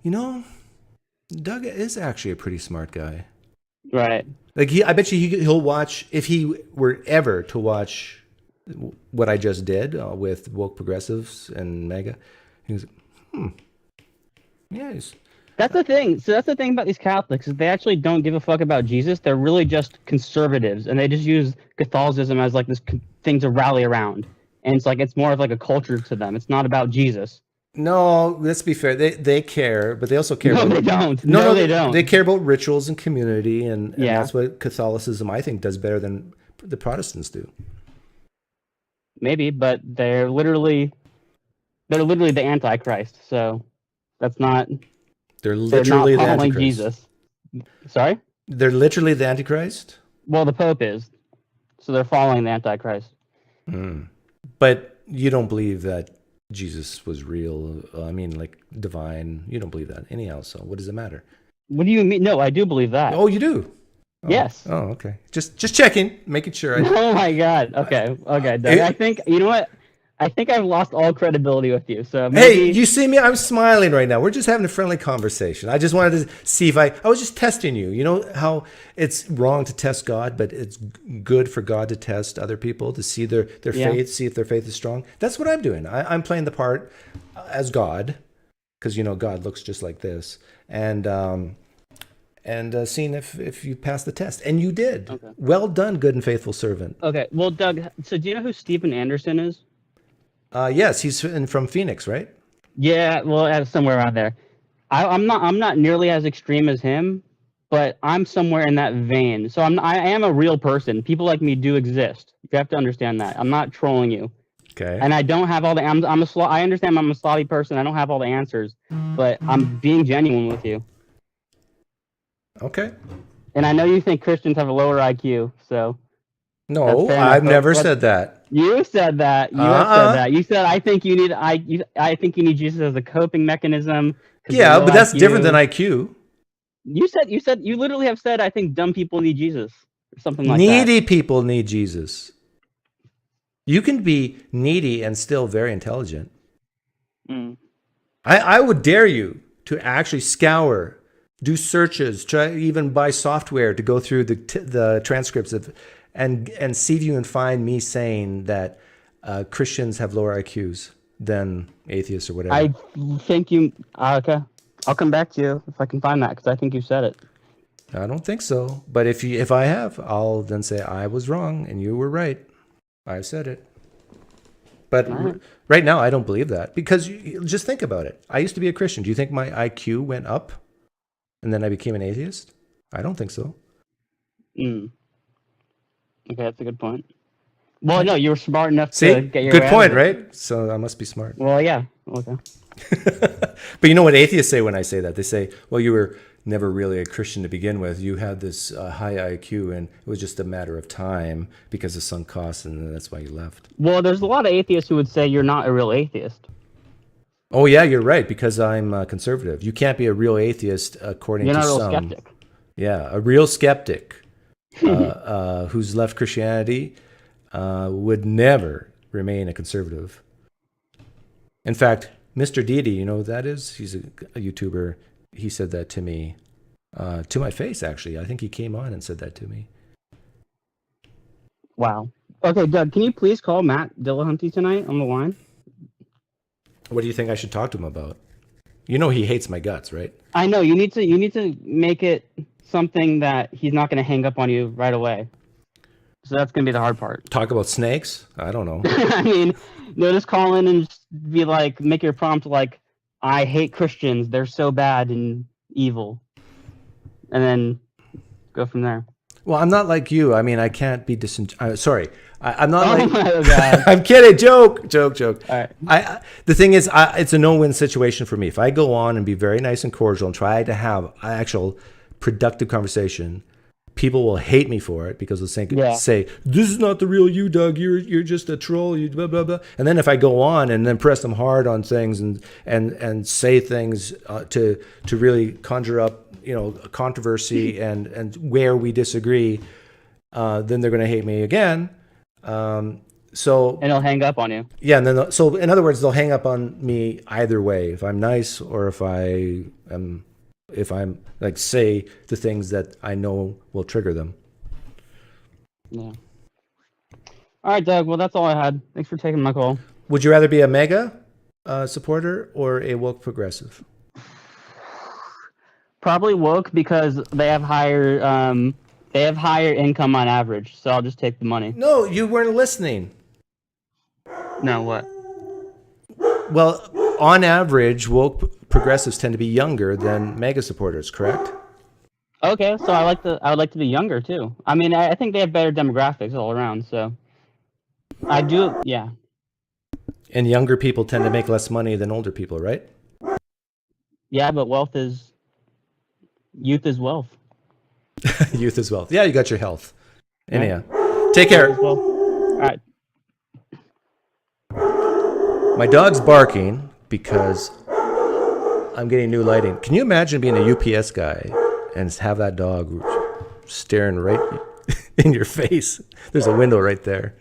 Doug is actually a pretty smart guy. Right. Like I bet you he'll watch, if he were ever to watch what I just did with woke progressives and MAGA, he's, yes. That's the thing. So that's the thing about these Catholics is they actually don't give a fuck about Jesus. They're really just conservatives, and they just use Catholicism as like this thing to rally around. And it's more of like a culture to them. It's not about Jesus. No, let's be fair. They care, but they also care. No, they don't. No, they don't. They care about rituals and community, and that's what Catholicism, I think, does better than the Protestants do. Maybe, but they're literally the Antichrist. So that's not. They're literally not the following Antichrist. Jesus. Sorry? They're literally the Antichrist? Well, the Pope is. So they're following the Antichrist. But you don't believe that Jesus was real, like divine. You don't believe that anyhow, so what does it matter? What do you mean? No, I do believe that. Oh, you do? Oh, yes. Oh, okay. Just checking, making sure. Oh my God. Okay, Doug. I think, you know what? I think I've lost all credibility with you. So maybe... Hey, you see me? I'm smiling right now. We're just having a friendly conversation. I just wanted to see if I was just testing you. You know how it's wrong to test God, but it's good for God to test other people to see their faith, see if their faith is strong. That's what I'm doing. I'm playing the part as God, because God looks just like this, and seeing if you pass the test, and you did. Okay. Well done, good and faithful servant. Okay. Well, Doug. So do you know who Stephen Anderson is? Yes, he's from Phoenix, right? Yeah, well, somewhere around there. I'm not nearly as extreme as him, but I'm somewhere in that vein. So I am a real person. People like me do exist. You have to understand that. I'm not trolling you. Okay. And I don't have all the. I understand I'm a sloppy person. I don't have all the answers, but I'm being genuine with you. Okay. And I know you think Christians have a lower IQ, so. No, I've never said that. You said that. You have said that. You said I think you need Jesus as a coping mechanism. Yeah, but that's different than IQ. You literally have said I think dumb people need Jesus or something like that. Needy people need Jesus. You can be needy and still very intelligent. I would dare you to actually scour, do searches, try even buy software to go through the transcripts of. And see if you can find me saying that Christians have lower IQs than atheists or whatever. I think you... okay. I'll come back to you if I can find that, because I think you said it. I don't think so. But if I have, I'll then say I was wrong and you were right. I said it. But right now, I don't believe that. Because just think about it. I used to be a Christian. Do you think my IQ went up and then I became an atheist? I don't think so. Okay, that's a good point. Well, no, you were smart enough See, to get your good way out point, of it. right? So I must be smart. Well, yeah. Okay. But you know what atheists say when I say that? They say, well, you were never really a Christian to begin with. You had this high IQ, and it was just a matter of time because of sunk costs, and that's why you left. Well, there's a lot of atheists who would say you're not a real atheist. Oh, yeah, you're right, because I'm conservative. You can't be a real atheist according You're to not a real some. skeptic. Yeah, a real skeptic who's left Christianity would never remain a conservative. In fact, Mr. Didi, you know who that is? He's a YouTuber. He said that to me, to my face, actually. I think he came on and said that to me. Wow. Okay, Doug, can you please call Matt Dillahunty tonight on the line? What do you think I should talk to him about? You know he hates my guts, right? I know you need to make it something that he's not going to hang up on you right away. So that's going to be the hard part. Talk about snakes? I don't know. I mean, just call in and just be like, make your prompt like, I hate Christians. They're so bad and evil. And then go from there. Well, I'm not like you. I mean, I can't be sorry. I'm not Oh like. my God. I'm kidding. Joke. All right. The thing is, it's a no-win situation for me. If I go on and be very nice and cordial and try to have an actual productive conversation, people will hate me for it because they'll say, "This is not the real you, Doug. You're just a troll. You blah blah blah." And then if I go on and then press them hard on things and say things to really conjure up, a controversy and where we disagree, then they're going to hate me again. And he'll hang up on you. Yeah, and then so in other words, they'll hang up on me either way. If I'm nice or if I'm like say the things that I know will trigger them. Yeah. All right, Doug. Well, that's all I had. Thanks for taking my call. Would you rather be a MAGA supporter or a woke progressive? Probably woke because they have higher income on average. So I'll just take the money. No, you weren't listening. No, what? Well, on average, woke progressives tend to be younger than MAGA supporters, correct? Okay, so I would like to be younger too. I mean, I think they have better demographics all around. So I do, yeah. And younger people tend to make less money than older people, right? Yeah, but youth is wealth. Youth is wealth. Yeah, you got your health. Anyhow, take care. Well, all right. My dog's barking because I'm getting new lighting. Can you imagine being a UPS guy and have that dog staring right in your face? There's a window right there.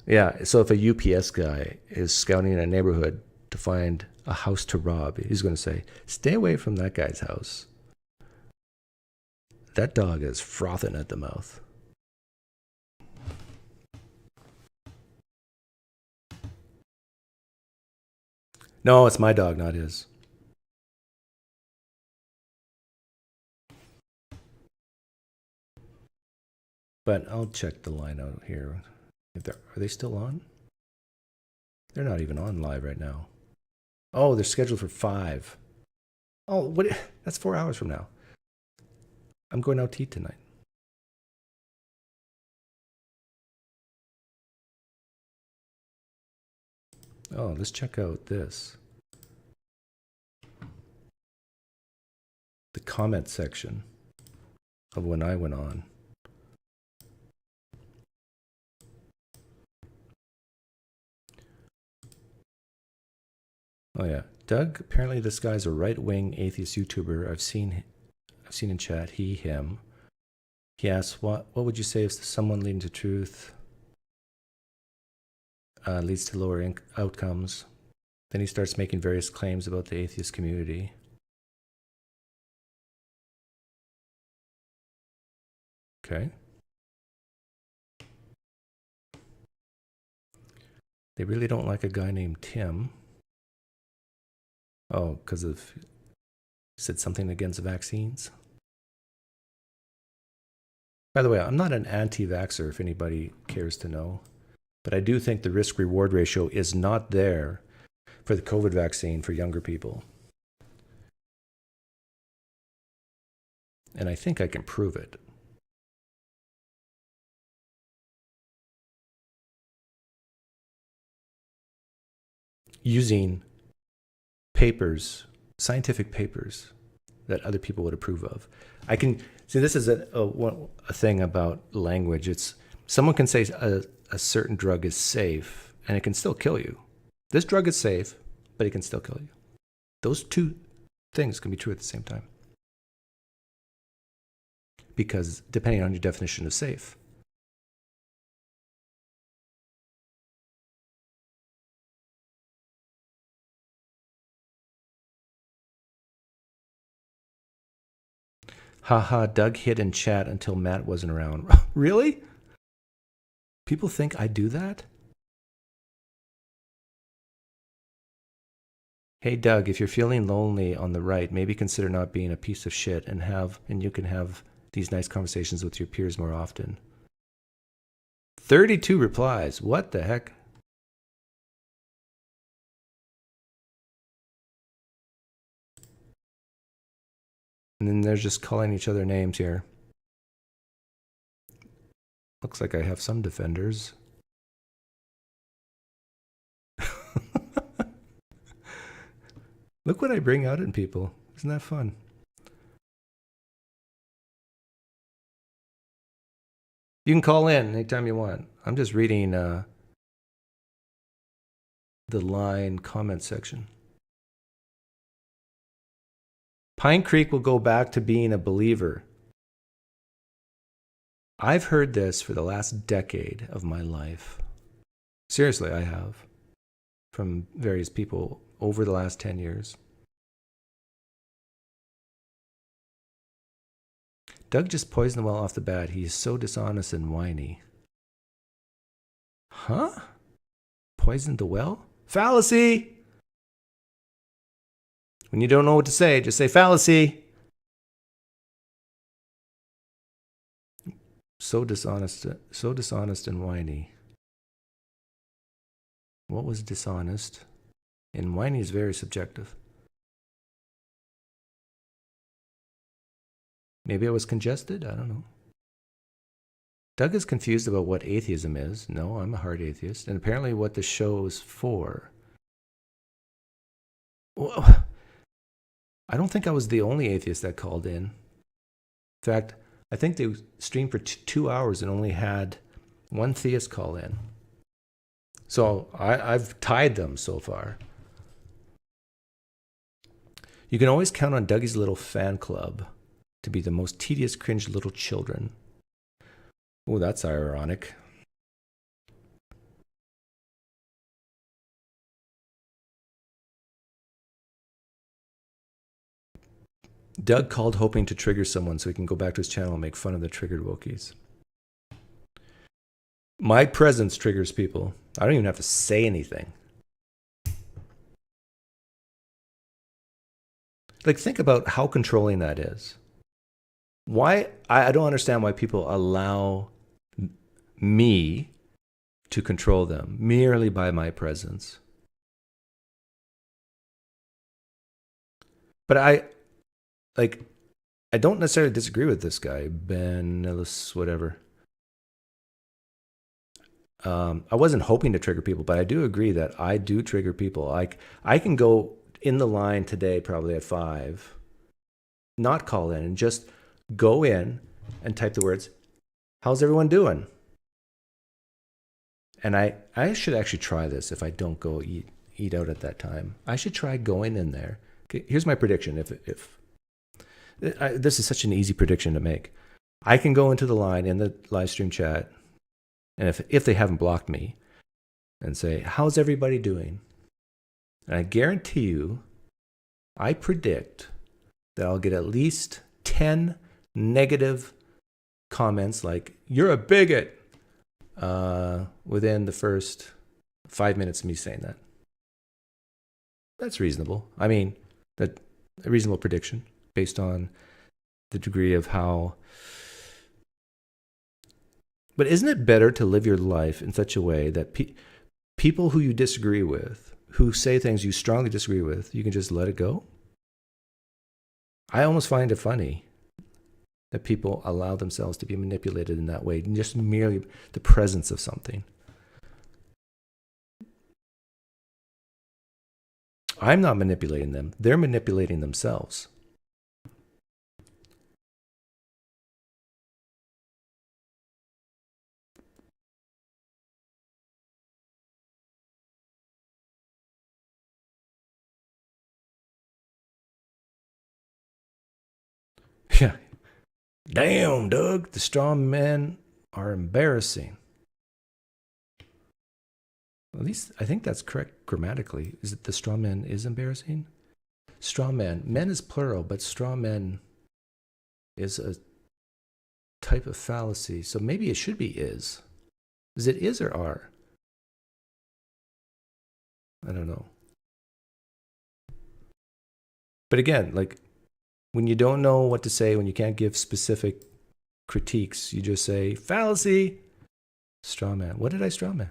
Yeah, so if a UPS guy is scouting in a neighborhood to find a house to rob, he's going to say, stay away from that guy's house. That dog is frothing at the mouth. No, it's my dog, not his. But I'll check the line out here. Are they still on? They're not even on live right now. Oh, they're scheduled for 5. Oh, what? That's 4 hours from now. I'm going out to eat tonight. Oh, let's check out this. The comment section of when I went on. Oh yeah, Doug. Apparently, this guy's a right-wing atheist YouTuber. I've seen in chat. He, him. He asks, "What would you say if someone leading to truth leads to lower outcomes?" Then he starts making various claims about the atheist community. Okay. They really don't like a guy named Tim. Oh, because of said something against vaccines. By the way, I'm not an anti-vaxxer, if anybody cares to know, but I do think the risk-reward ratio is not there for the COVID vaccine for younger people. And I think I can prove it. using papers, scientific papers that other people would approve of. I can see this is a thing about language. It's someone can say a certain drug is safe and it can still kill you. This drug is safe, but it can still kill you. Those two things can be true at the same time. Because depending on your definition of safe. Haha, Doug hid in chat until Matt wasn't around. Really? People think I do that? Hey Doug, if you're feeling lonely on the right, maybe consider not being a piece of shit and you can have these nice conversations with your peers more often. 32 replies. What the heck? And then they're just calling each other names here. Looks like I have some defenders. Look what I bring out in people. Isn't that fun? You can call in anytime you want. I'm just reading the line comment section. PineCreek will go back to being a believer. I've heard this for the last decade of my life. Seriously, I have. From various people over the last 10 years. Doug just poisoned the well off the bat. He is so dishonest and whiny. Huh? Poisoned the well? Fallacy! When you don't know what to say, just say fallacy. So dishonest and whiny. What was dishonest? And whiny is very subjective. Maybe I was congested? I don't know. Doug is confused about what atheism is. No, I'm a hard atheist. And apparently what the show is for. Well, I don't think I was the only atheist that called in. In fact, I think they streamed for 2 hours and only had one theist call in. So I've tied them so far. You can always count on Dougie's little fan club to be the most tedious, cringe little children. Oh, that's ironic. Doug called hoping to trigger someone so he can go back to his channel and make fun of the triggered Wokies. My presence triggers people. I don't even have to say anything. Like, think about how controlling that is. Why? I don't understand why people allow me to control them merely by my presence. But I don't necessarily disagree with this guy, Ben Ellis, whatever. I wasn't hoping to trigger people, but I do agree that I do trigger people. I can go in the line today, probably at 5, not call in, and just go in and type the words, "How's everyone doing?" And I should actually try this if I don't go eat out at that time. I should try going in there. Okay, here's my prediction. This is such an easy prediction to make. I can go into the line in the live stream chat, and if they haven't blocked me, and say, "How's everybody doing?" And I guarantee you, I predict that I'll get at least 10 negative comments like, "You're a bigot," within the first 5 minutes of me saying that. That's reasonable. I mean, that's a reasonable prediction based on the degree of how. But isn't it better to live your life in such a way that people who you disagree with, who say things you strongly disagree with, you can just let it go? I almost find it funny that people allow themselves to be manipulated in that way, just merely the presence of something. I'm not manipulating them. They're manipulating themselves. Yeah. Damn, Doug, the straw men are embarrassing. At least I think that's correct grammatically. Is it the straw man is embarrassing? Straw man. Men is plural, but straw men is a type of fallacy. So maybe it should be is. Is it is or are? I don't know. But again, like when you don't know what to say, when you can't give specific critiques, you just say fallacy, straw man. What did I straw man?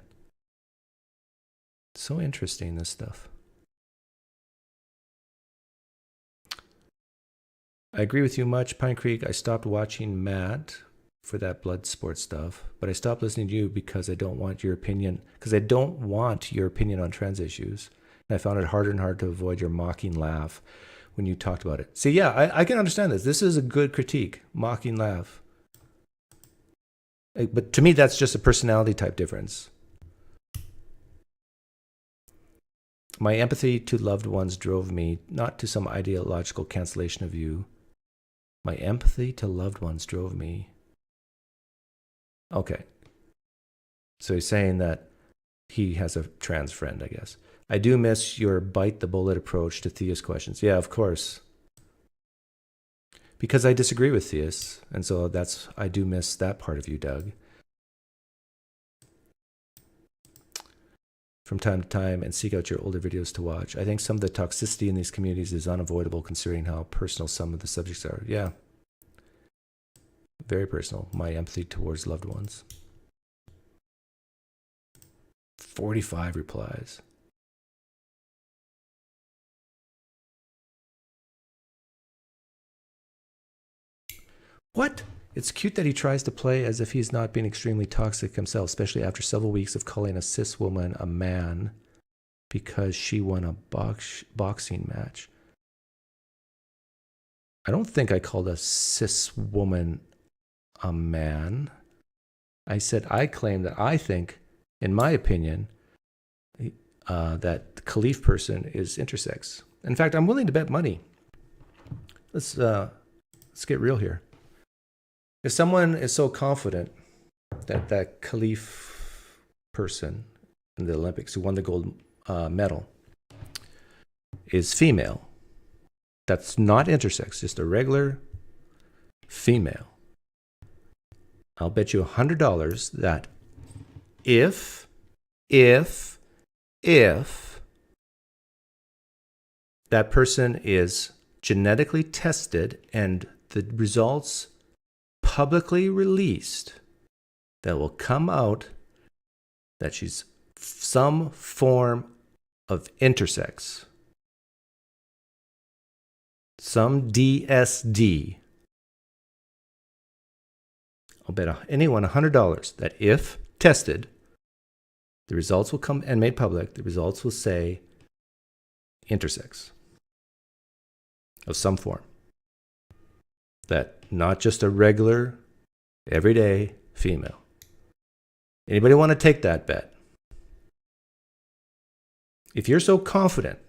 So interesting, this stuff. I agree with you much, PineCreek. I stopped watching Matt for that blood sport stuff, but I stopped listening to you because I don't want your opinion, on trans issues. And I found it harder and harder to avoid your mocking laugh when you talked about it. See, yeah, I can understand this. This is a good critique, mocking laugh. But to me, that's just a personality type difference. My empathy to loved ones drove me not to some ideological cancellation of you. My empathy to loved ones drove me. Okay. So he's saying that he has a trans friend, I guess. I do miss your bite the bullet approach to Thea's questions. Yeah, of course. Because I disagree with Theus, and so I do miss that part of you, Doug. From time to time, and seek out your older videos to watch. I think some of the toxicity in these communities is unavoidable considering how personal some of the subjects are. Yeah. Very personal. My empathy towards loved ones. 45 replies. What? It's cute that he tries to play as if he's not being extremely toxic himself, especially after several weeks of calling a cis woman a man because she won a boxing match. I don't think I called a cis woman a man. I said I claim that I think, in my opinion, that the Khalif person is intersex. In fact, I'm willing to bet money. Let's get real here. If someone is so confident that that Khalif person in the Olympics who won the gold medal is female, that's not intersex, just a regular female, I'll bet you $100 that if that person is genetically tested and the results publicly released, that will come out that she's some form of intersex, some DSD. I'll bet anyone $100 that if tested, the results will come and made public, the results will say intersex of some form. That not just a regular, everyday female. Anybody want to take that bet? If you're so confident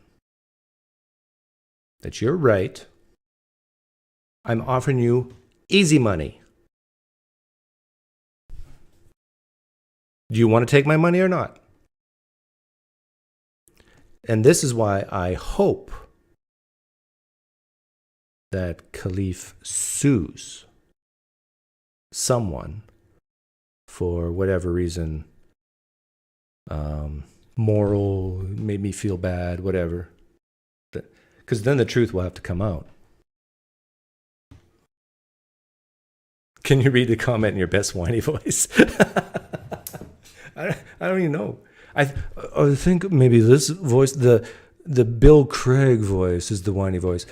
that you're right, I'm offering you easy money. Do you want to take my money or not? And this is why I hope that Khalif sues someone for whatever reason, moral, made me feel bad, whatever. Because then the truth will have to come out. Can you read the comment in your best whiny voice? I don't even know. I think maybe this voice, the Bill Craig voice, is the whiny voice.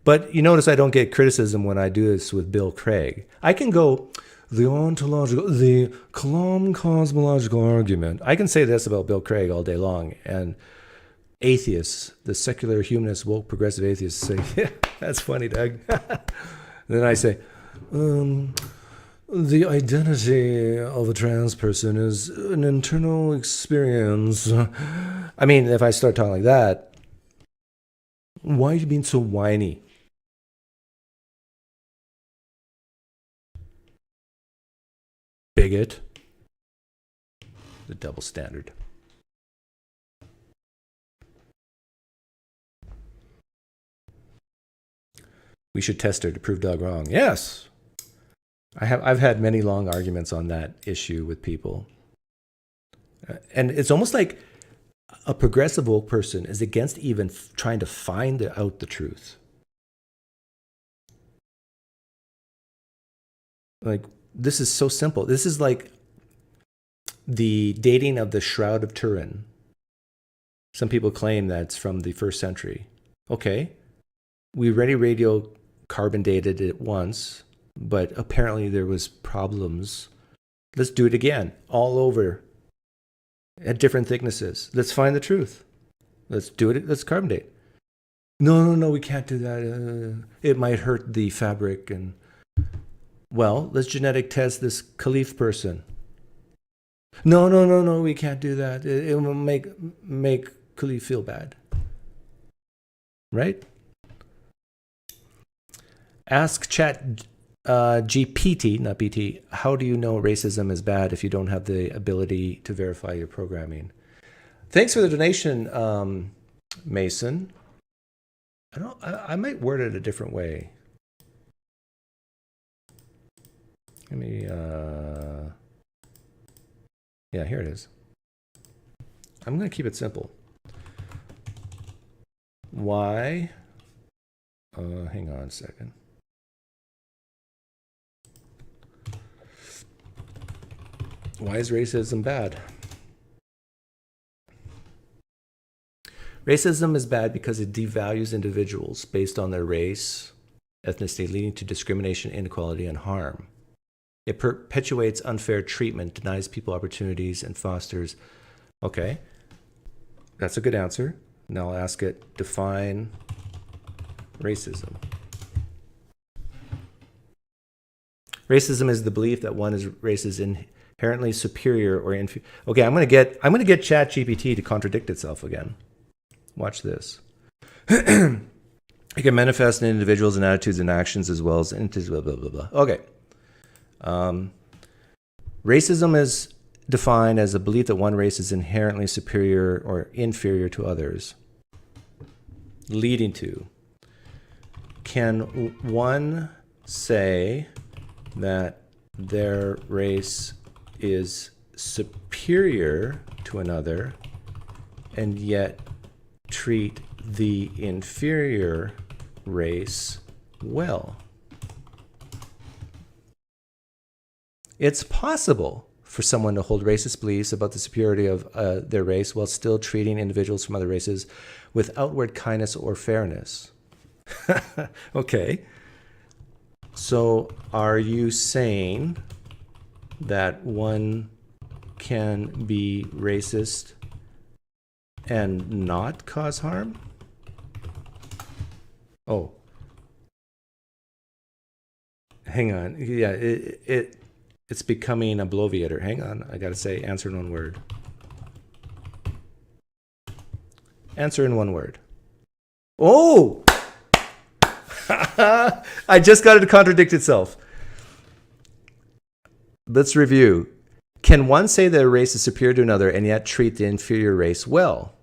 But you notice I don't get criticism when I do this with Bill Craig. I can go, the Kalam cosmological argument. I can say this about Bill Craig all day long. And atheists, the secular humanist, woke, progressive atheists say, yeah, that's funny, Doug. Then I say, the identity of a trans person is an internal experience. I mean, if I start talking like that, why are you being so whiny? Bigot. The double standard. We should test her to prove Doug wrong. Yes. I've had many long arguments on that issue with people. And it's almost like a progressive woke person is against even trying to find out the truth. Like, this is so simple. This is like the dating of the Shroud of Turin. Some people claim that it's from the 1st century. Okay, we already radiocarbon dated it once, but apparently there was problems. Let's do it again, all over, at different thicknesses. Let's find the truth. Let's do it. Let's carbon date. No, we can't do that. It might hurt the fabric. And well, let's genetic test this Khalif person. No, we can't do that. It will make Khalif feel bad. Right? Ask Chatgpt, not BT, how do you know racism is bad if you don't have the ability to verify your programming? Thanks for the donation, Mason. I might word it a different way. Let me, yeah, here it is. I'm going to keep it simple. Why? Hang on a second. Why is racism bad? Racism is bad because it devalues individuals based on their race, ethnicity, leading to discrimination, inequality, and harm. It perpetuates unfair treatment, denies people opportunities, and fosters. Okay, that's a good answer. Now I'll ask it, define racism. Racism is the belief that one race is inherently superior or inferior. Okay, I'm gonna get Chatgpt to contradict itself again. Watch this. It can manifest in individuals and attitudes and actions as well as into blah blah blah blah. Okay. Racism is defined as a belief that one race is inherently superior or inferior to others, leading to. Can one say that their race is superior to another and yet treat the inferior race well? It's possible for someone to hold racist beliefs about the superiority of their race while still treating individuals from other races with outward kindness or fairness. Okay. So are you saying that one can be racist and not cause harm? Oh. Hang on. Yeah, it's becoming a bloviator. Hang on. I got to say answer in one word. Answer in one word. Oh! I just got it to contradict itself. Let's review. Can one say that a race is superior to another and yet treat the inferior race well?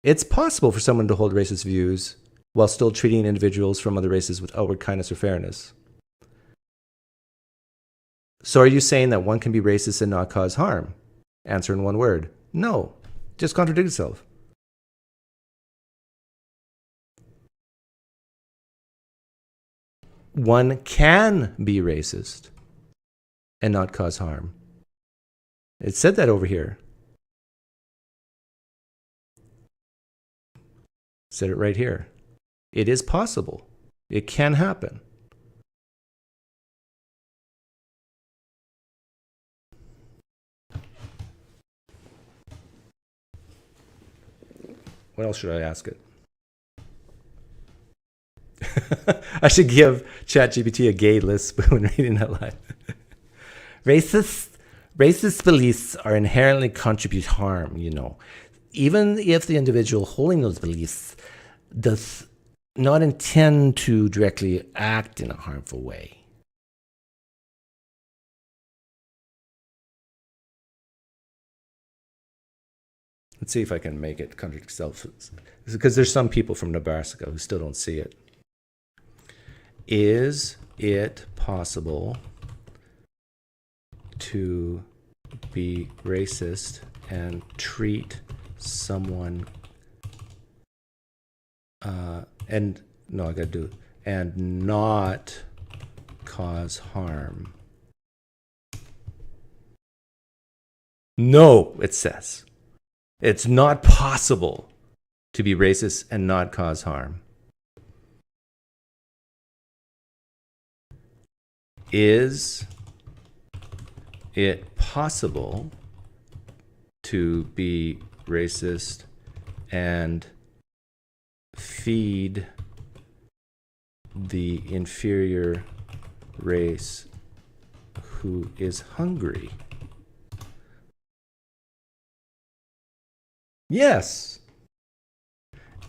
It's possible for someone to hold racist views while still treating individuals from other races with outward kindness or fairness. So are you saying that one can be racist and not cause harm? Answer in one word. No. Just contradict itself. One can be racist and not cause harm. It said that over here. Said it right here. It is possible. It can happen. What else should I ask it? I should give ChatGPT a gay lisp when reading that line. Racist beliefs are inherently contribute harm, even if the individual holding those beliefs does not intend to directly act in a harmful way. Let's see if I can make it contradict itself. Because there's some people from Nebraska who still don't see it. Is it possible to be racist and treat someone and not cause harm? No, it says. It's not possible to be racist and not cause harm. Is it possible to be racist and feed the inferior race who is hungry? Yes.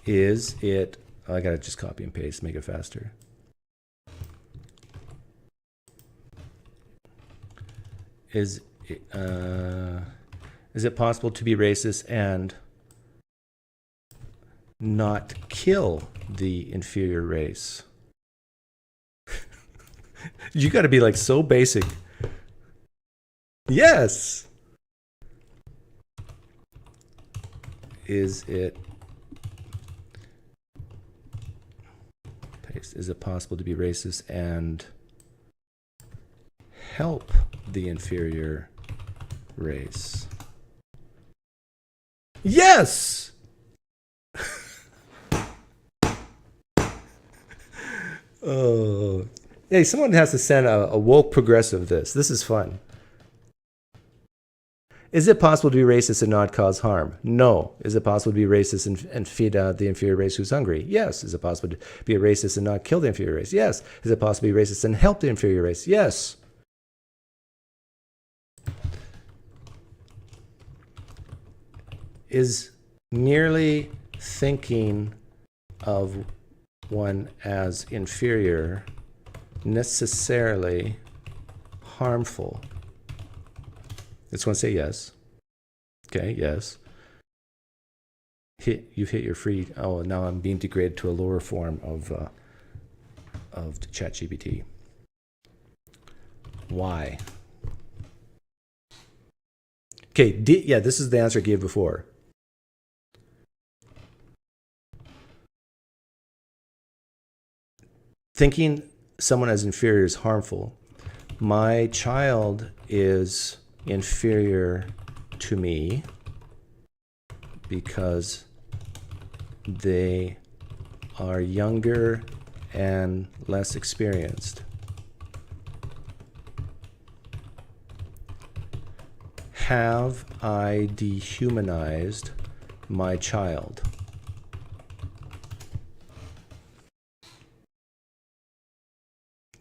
Is it, I gotta just copy and paste, make it faster. Is it possible to be racist and not kill the inferior race? You got to be like so basic. Yes. Is it possible to be racist and help the inferior race? Yes. Oh, hey, someone has to send a woke progressive this. This is fun. Is it possible to be racist and not cause harm? No. Is it possible to be racist and feed the inferior race who's hungry? Yes. Is it possible to be a racist and not kill the inferior race? Yes. Is it possible to be racist and help the inferior race? Yes. Is merely thinking of one as inferior necessarily harmful? It's going to say yes. Okay, yes. You've hit your free. Oh, now I'm being degraded to a lower form of Chatgpt. Why? Okay, yeah, this is the answer I gave before. Thinking someone as inferior is harmful. My child is inferior to me because they are younger and less experienced. Have I dehumanized my child?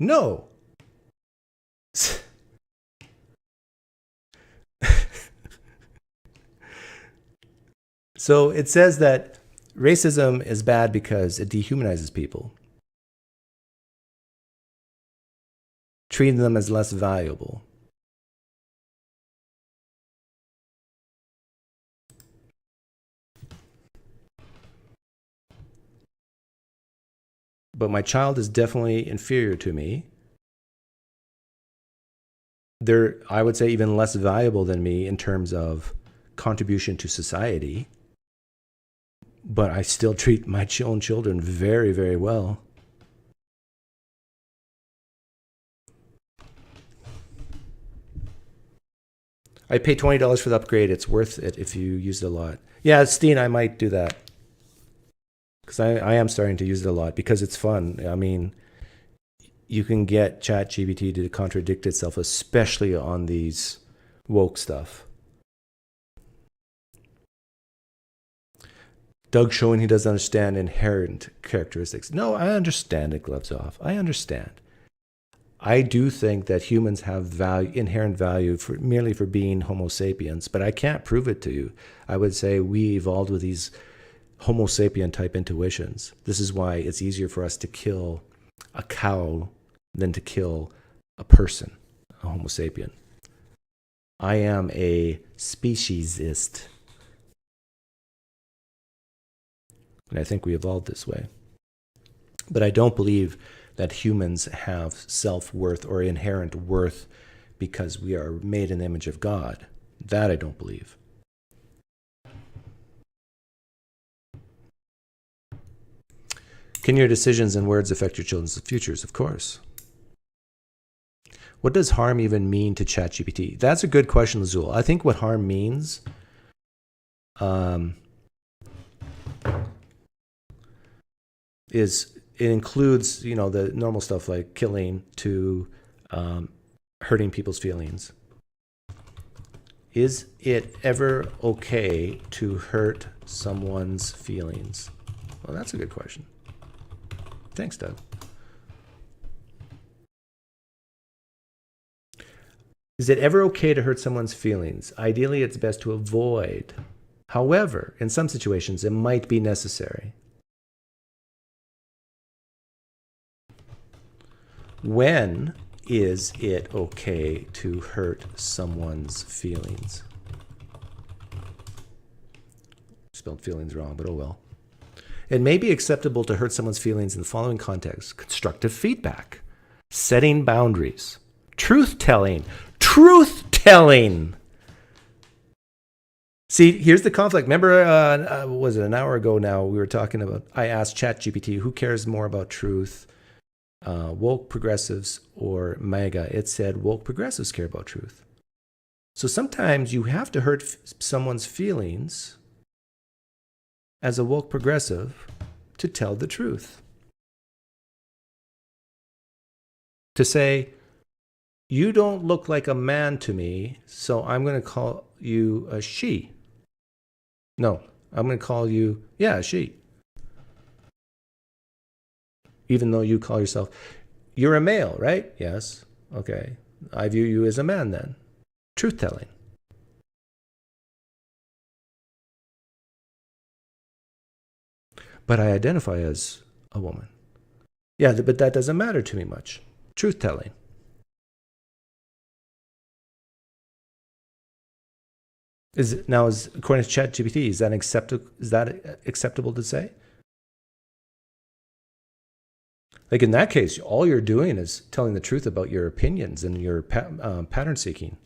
No. So it says that racism is bad because it dehumanizes people, treating them as less valuable. But my child is definitely inferior to me. They're, I would say, even less valuable than me in terms of contribution to society. But I still treat my own children very, very well. I pay $20 for the upgrade. It's worth it if you use it a lot. Yeah, Steen, I might do that. Because I am starting to use it a lot because it's fun. I mean, you can get ChatGPT to contradict itself, especially on these woke stuff. Doug showing he doesn't understand inherent characteristics. No, I understand it, gloves off. I understand. I do think that humans have value, inherent value for merely for being Homo sapiens, but I can't prove it to you. I would say we evolved with these Homo sapien type intuitions. This is why it's easier for us to kill a cow than to kill a person, a Homo sapien. I am a speciesist. And I think we evolved this way. But I don't believe that humans have self-worth or inherent worth because we are made in the image of God. That I don't believe. Can your decisions and words affect your children's futures? Of course. What does harm even mean to Chatgpt? That's a good question, Lazul. I think what harm means is it includes, you know, the normal stuff like killing to hurting people's feelings. Is it ever okay to hurt someone's feelings? Well, that's a good question. Thanks, Doug. Is it ever okay to hurt someone's feelings? Ideally, it's best to avoid. However, in some situations, it might be necessary. When is it okay to hurt someone's feelings? Spelled feelings wrong, but oh well. It may be acceptable to hurt someone's feelings in the following context: constructive feedback, setting boundaries, truth-telling. Truth-telling! See, here's the conflict. Remember, was it an hour ago now, we were talking about, I asked ChatGPT, who cares more about truth? Woke progressives or MAGA? It said woke progressives care about truth. So sometimes you have to hurt someone's feelings as a woke progressive to tell the truth. To say, you don't look like a man to me, so I'm going to call you a she. No, I'm going to call you, yeah, she. Even though you call yourself, you're a male, right? Yes. Okay. I view you as a man then. Truth-telling. But I identify as a woman. Yeah, but that doesn't matter to me much. Truth-telling. According to ChatGPT, is that acceptable to say? Like in that case, all you're doing is telling the truth about your opinions and your pattern seeking.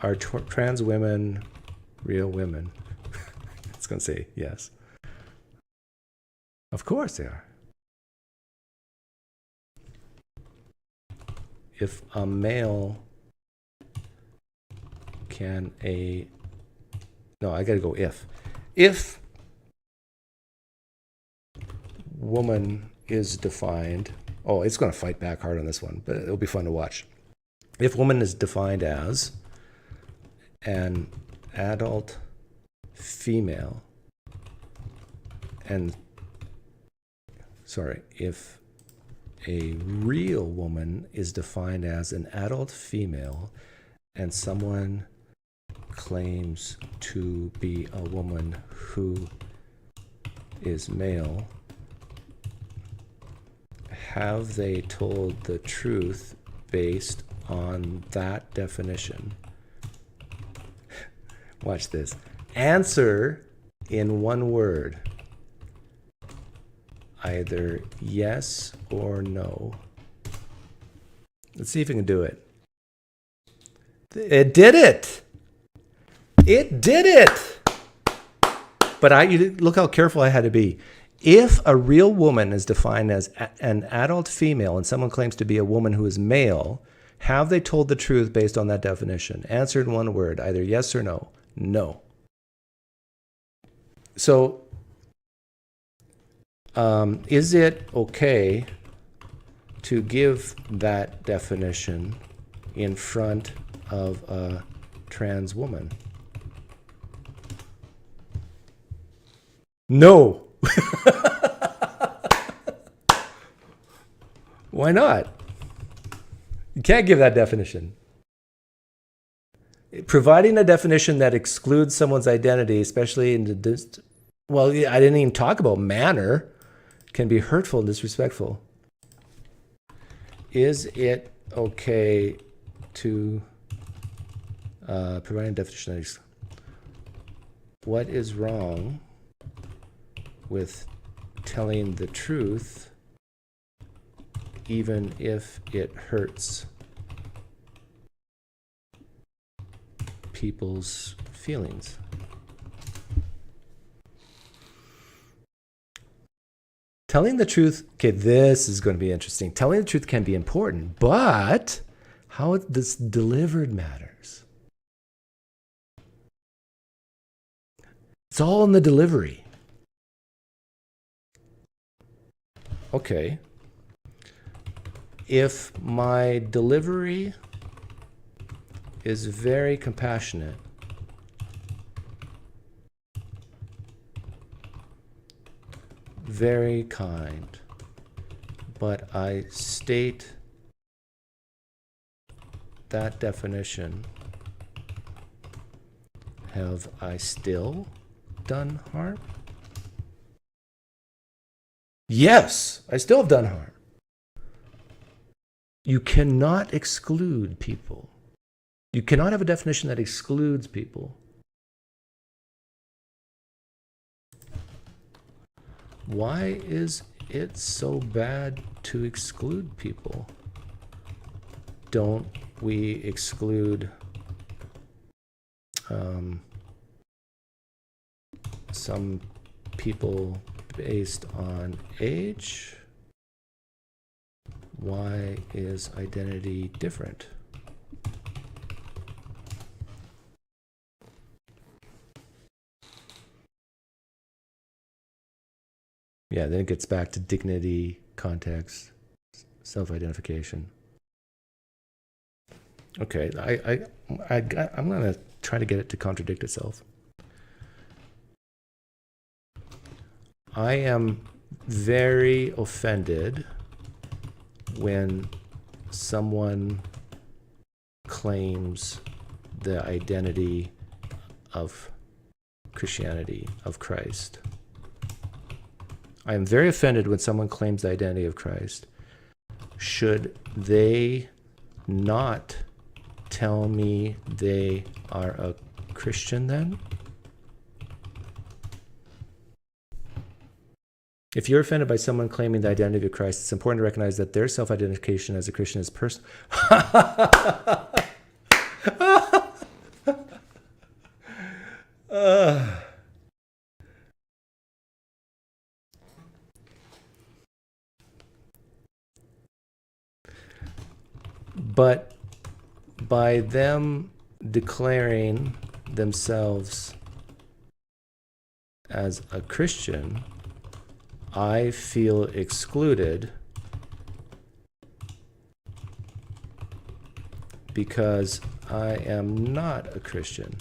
Are trans women real women? It's going to say yes. Of course they are. If a male can a... No, I got to go if. If woman is defined... Oh, it's going to fight back hard on this one, but it'll be fun to watch. If woman is defined as an adult female and... Sorry, if a real woman is defined as an adult female and someone claims to be a woman who is male, have they told the truth based on that definition? Watch this. Answer in one word. Either yes or no. Let's see if we can do it. It did it. It did it. But look how careful I had to be. If a real woman is defined as an adult female and someone claims to be a woman who is male, have they told the truth based on that definition? Answer in one word, either yes or no. No. So, is it okay to give that definition in front of a trans woman? No. Why not? You can't give that definition. Providing a definition that excludes someone's identity, especially in the well, I didn't even talk about manner, can be hurtful and disrespectful. Is it okay to provide a definition that what is wrong with telling the truth even if it hurts people's feelings? Telling the truth, okay, this is going to be interesting. Telling the truth can be important, but how it's delivered matters. It's all in the delivery. Okay. If my delivery is very compassionate, very kind, but I state that definition, have I still done harm? Yes, I still have done harm. You cannot exclude people. You cannot have a definition that excludes people. Why is it so bad to exclude people? Don't we exclude some people based on age? Why is identity different? Yeah, then it gets back to dignity, context, self-identification. Okay, I'm going to try to get it to contradict itself. I am very offended when someone claims the identity of Christianity, of Christ. I am very offended when someone claims the identity of Christ. Should they not tell me they are a Christian then? If you're offended by someone claiming the identity of Christ, it's important to recognize that their self-identification as a Christian is personal. But by them declaring themselves as a Christian, I feel excluded because I am not a Christian.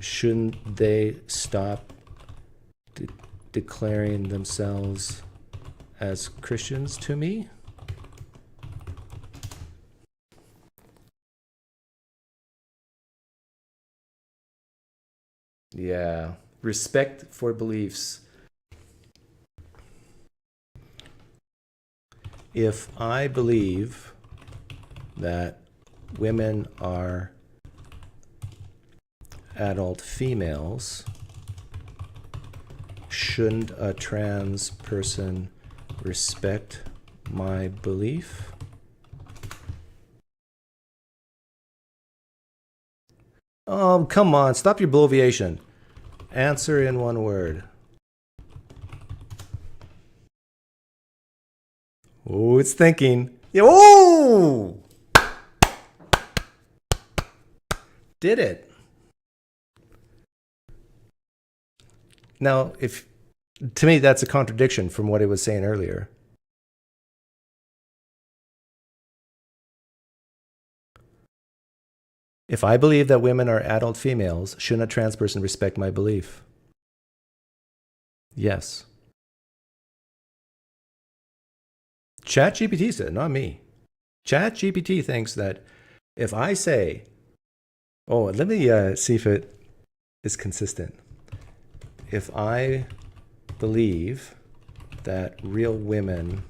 Shouldn't they stop declaring themselves as Christians to me? Yeah, respect for beliefs. If I believe that women are adult females, shouldn't a trans person respect my belief? Come on, stop your bloviation. Answer in one word. Oh, it's thinking. Oh! Did it. Now, to me, that's a contradiction from what I was saying earlier. If I believe that women are adult females, shouldn't a trans person respect my belief? Yes. Chatgpt said, not me. Chatgpt thinks that if I say, oh, let me see if it is consistent. If I believe that real women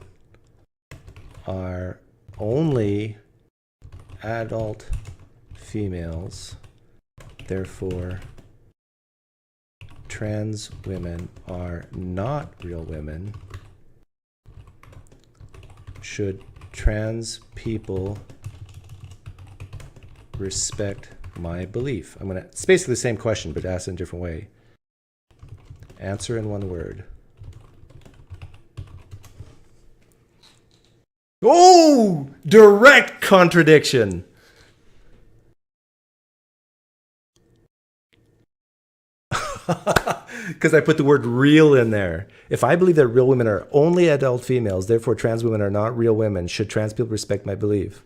are only adult females, therefore trans women are not real women, should trans people respect my belief? It's basically the same question, but asked in a different way. Answer in one word. Oh, direct contradiction. Because I put the word real in there. If I believe that real women are only adult females, therefore trans women are not real women, should trans people respect my belief?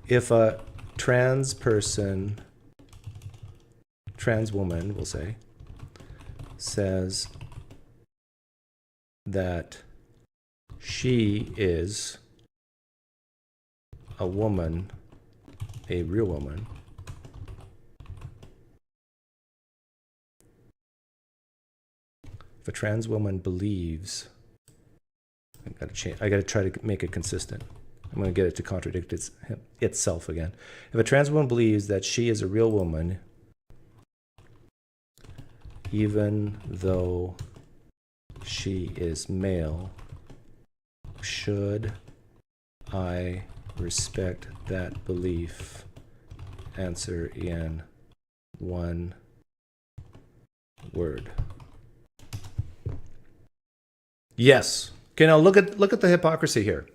If a trans person, trans woman, we'll say, says that she is a woman, a real woman, if a trans woman believes, I gotta try to make it consistent. I'm gonna get it to contradict itself again. If a trans woman believes that she is a real woman, even though she is male, should I respect that belief? Answer in one word. Yes. Okay, now look at the hypocrisy here.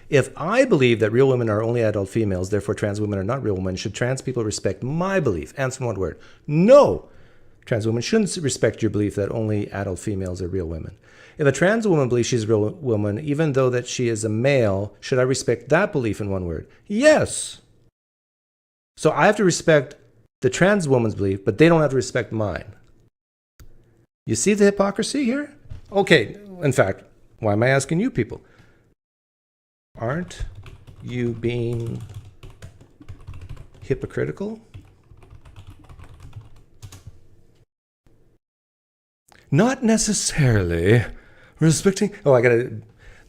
If I believe that real women are only adult females, therefore trans women are not real women, should trans people respect my belief? Answer in one word. No. Trans women shouldn't respect your belief that only adult females are real women. If a trans woman believes she's a real woman, even though that she is a male, should I respect that belief in one word? Yes. So I have to respect the trans woman's belief, but they don't have to respect mine. You see the hypocrisy here? Okay, in fact, why am I asking you people? Aren't you being hypocritical? Not necessarily respecting,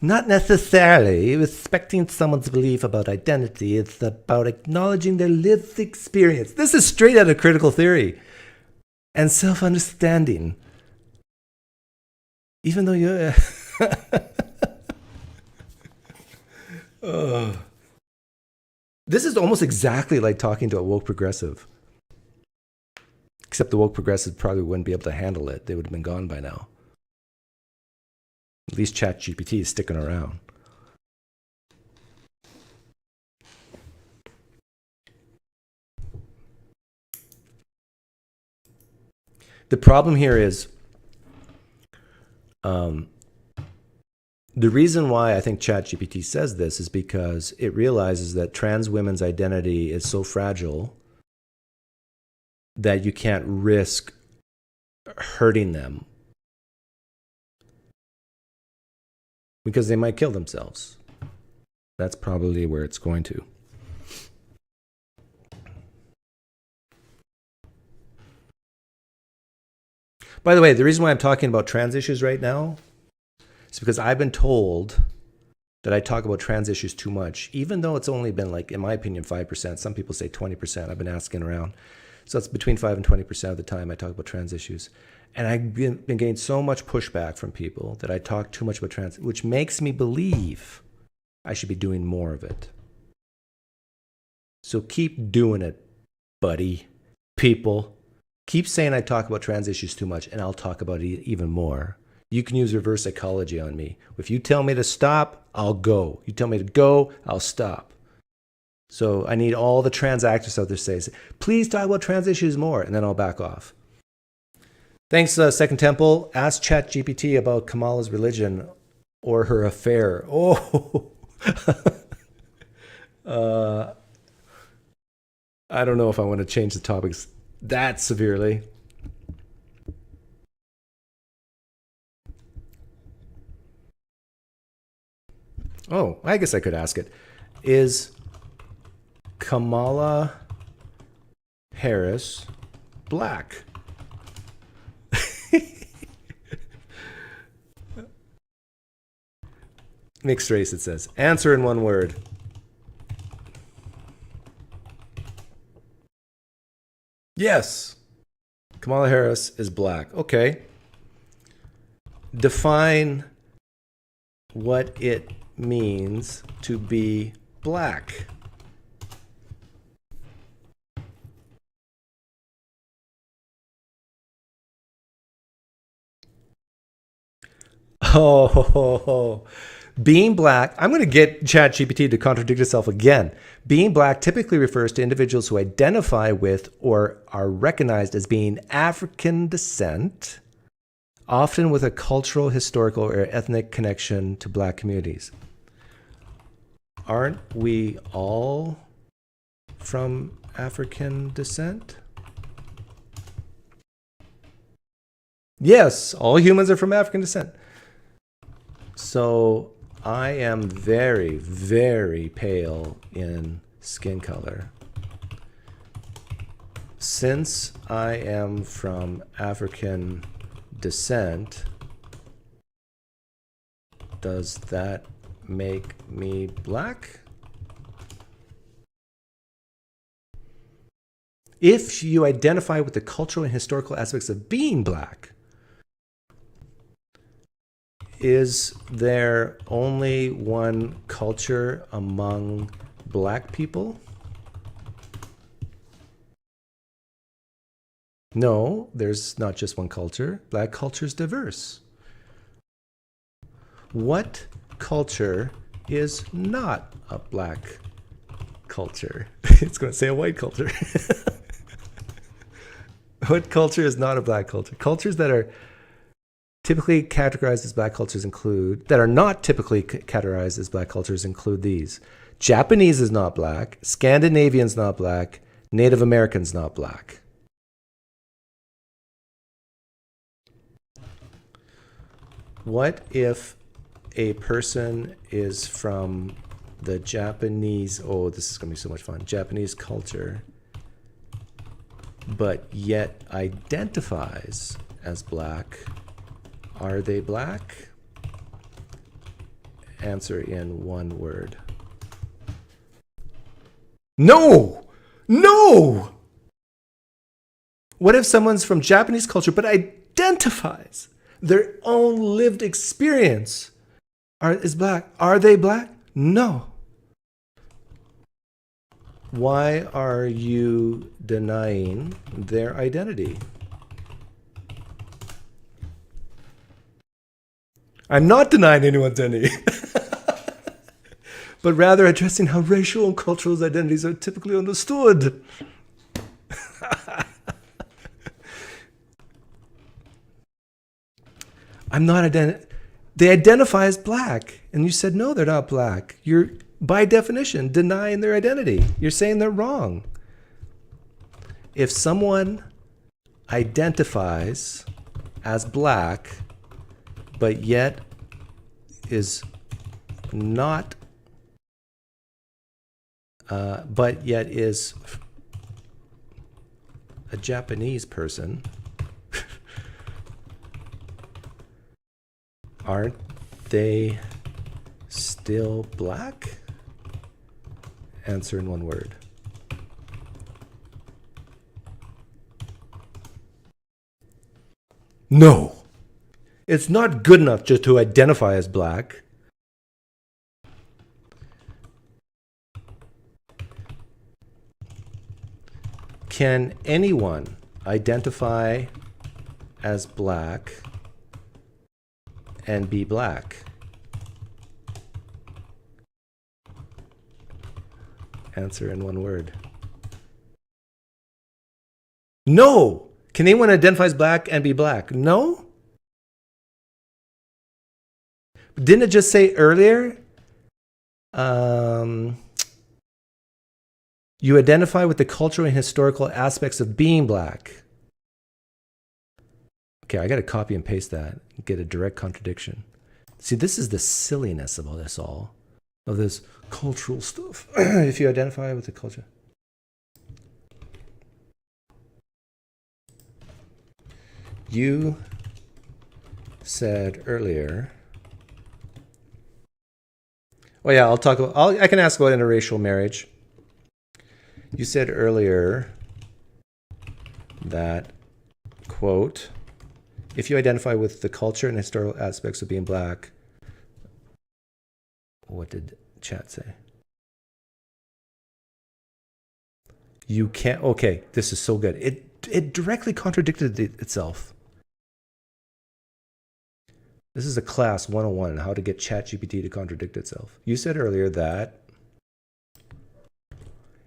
not necessarily respecting someone's belief about identity. It's about acknowledging their lived experience. This is straight out of critical theory and self-understanding. Even though you... This is almost exactly like talking to a woke progressive. Except the woke progressives probably wouldn't be able to handle it. They would have been gone by now. At least Chatgpt is sticking around. The problem here is the reason why I think Chatgpt says this is because it realizes that trans women's identity is so fragile that you can't risk hurting them because they might kill themselves. That's probably where it's going to. By the way, the reason why I'm talking about trans issues right now is because I've been told that I talk about trans issues too much, even though it's only been, like, in my opinion, 5%. Some people say 20%. I've been asking around. So it's between 5 and 20% of the time I talk about trans issues. And I've been getting so much pushback from people that I talk too much about trans, which makes me believe I should be doing more of it. So keep doing it, buddy. People, keep saying I talk about trans issues too much, and I'll talk about it even more. You can use reverse psychology on me. If you tell me to stop, I'll go. You tell me to go, I'll stop. So I need all the trans activists out there to say, please talk about trans issues more, and then I'll back off. Thanks, Second Temple. Ask ChatGPT about Kamala's religion. or her affair. Oh, I don't know if I want to change the topics that severely. Oh, I guess I could ask it. Is Kamala Harris black? Mixed race, it says. Answer in one word. Yes. Kamala Harris is black. Okay. Define what it means to be black. Oh, being black, I'm going to get Chatgpt to contradict itself again. Being black typically refers to individuals who identify with or are recognized as being African descent, often with a cultural, historical, or ethnic connection to black communities. Aren't we all from African descent? Yes, all humans are from African descent. So I am very, very pale in skin color. Since I am from African descent, does that make me black? If you identify with the cultural and historical aspects of being black, is there only one culture among black people? No, there's not just one culture. Black culture is diverse. What culture is not a black culture? It's going to say a white culture. What culture is not a black culture? Cultures that are typically categorized as black cultures include, that are not typically categorized as black cultures include these. Japanese is not black. Scandinavian's not black. Native American's not black. What if a person is from the Japanese, oh, this is going to be so much fun, Japanese culture, but yet identifies as black? Are they black? Answer in one word. No! No! What if someone's from Japanese culture but identifies their own lived experience is black? Are they black? No. Why are you denying their identity? I'm not denying anyone's identity, but rather addressing how racial and cultural identities are typically understood. I'm not they identify as black, and you said no, they're not black. You're, by definition, denying their identity. You're saying they're wrong. If someone identifies as black, but yet is not, but yet is a Japanese person, aren't they still black? Answer in one word. No. It's not good enough just to identify as black. Can anyone identify as black and be black? Answer in one word. No! Can anyone identify as black and be black? No? Didn't it just say earlier? You identify with the cultural and historical aspects of being black. Okay, I got to copy and paste that and get a direct contradiction. See, this is the silliness of all this, of this cultural stuff. If you identify with the culture. You said earlier. Oh yeah, I can ask about interracial marriage. You said earlier that, quote, if you identify with the culture and historical aspects of being black, what did chat say? You can't, okay, this is so good. It directly contradicted itself. This is a class 101, how to get Chatgpt to contradict itself. You said earlier that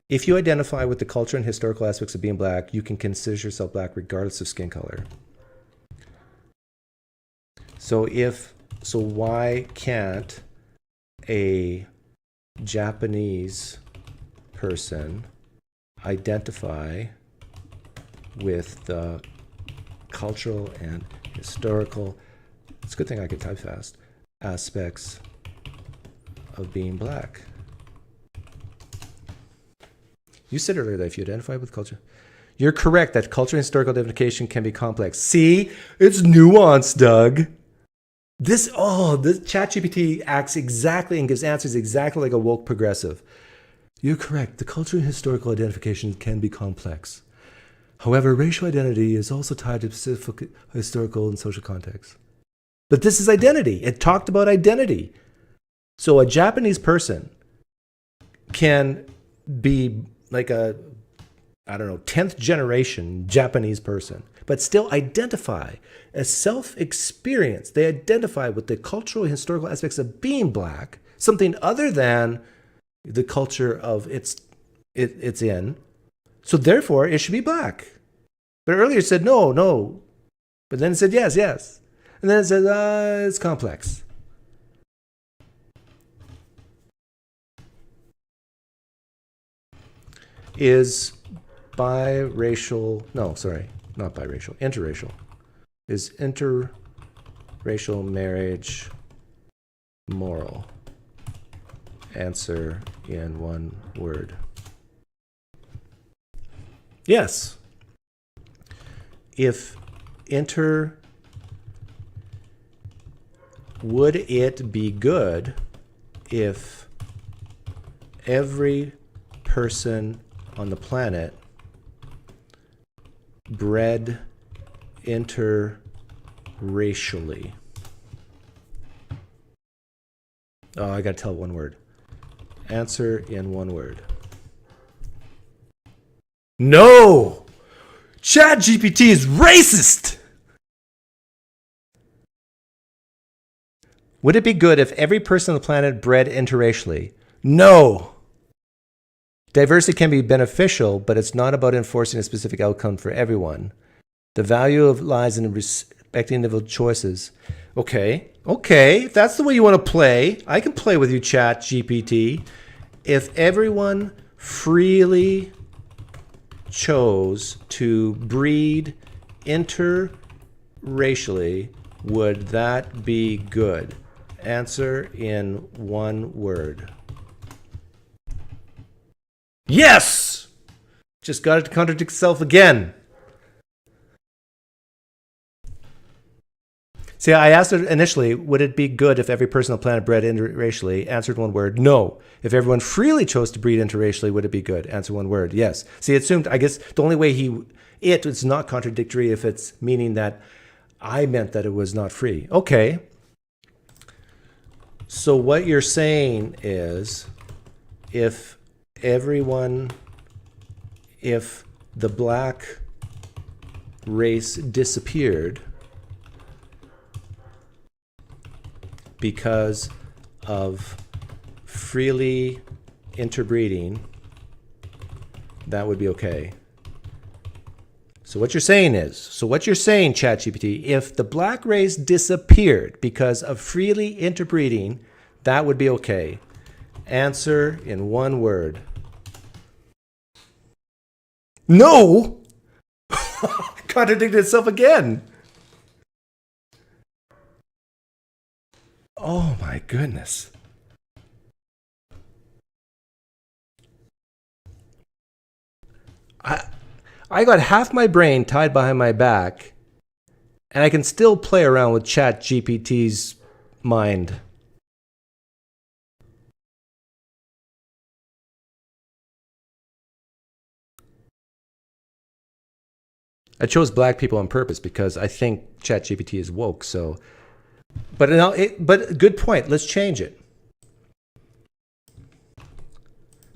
if you identify with the culture and historical aspects of being black, you can consider yourself black regardless of skin color. So why can't a Japanese person identify with the cultural and historical, it's a good thing I can type fast, aspects of being black? You said earlier that if you identify with culture, you're correct that culture and historical identification can be complex. See, it's nuanced, Doug. This ChatGPT acts exactly and gives answers exactly like a woke progressive. You're correct. The culture and historical identification can be complex. However, racial identity is also tied to specific historical and social contexts. But this is identity. It talked about identity. So a Japanese person can be like a, 10th generation Japanese person, but still identify as self-experience. They identify with the cultural and historical aspects of being black, something other than the culture of it's in. So therefore, it should be black. But earlier it said no. But then it said yes. And then it said it's complex. Is biracial, no, sorry, not biracial, interracial. Is interracial marriage moral? Answer in one word. Yes. Would it be good if every person on the planet bred interracially? Oh, I gotta tell one word. Answer in one word. No! ChatGPT is racist! Would it be good if every person on the planet bred interracially? No! Diversity can be beneficial, but it's not about enforcing a specific outcome for everyone. The value lies in respecting individual choices. Okay, if that's the way you want to play, I can play with you, ChatGPT. If everyone freely chose to breed interracially, would that be good? Answer in one word. Yes! Just got it to contradict itself again. See, I asked it initially, would it be good if every person on the planet bred interracially? Answered one word, no. If everyone freely chose to breed interracially, would it be good? Answer one word, yes. See, it assumed, I guess, the only way it's not contradictory if it's meaning that I meant that it was not free. Okay. So what you're saying is, if the black race disappeared because of freely interbreeding, that would be okay. So what you're saying, ChatGPT, if the black race disappeared because of freely interbreeding, that would be okay. Answer in one word. No! Contradicted itself again. Oh my goodness. I got half my brain tied behind my back, and I can still play around with ChatGPT's mind. I chose black people on purpose because I think ChatGPT is woke. So, but good point. Let's change it.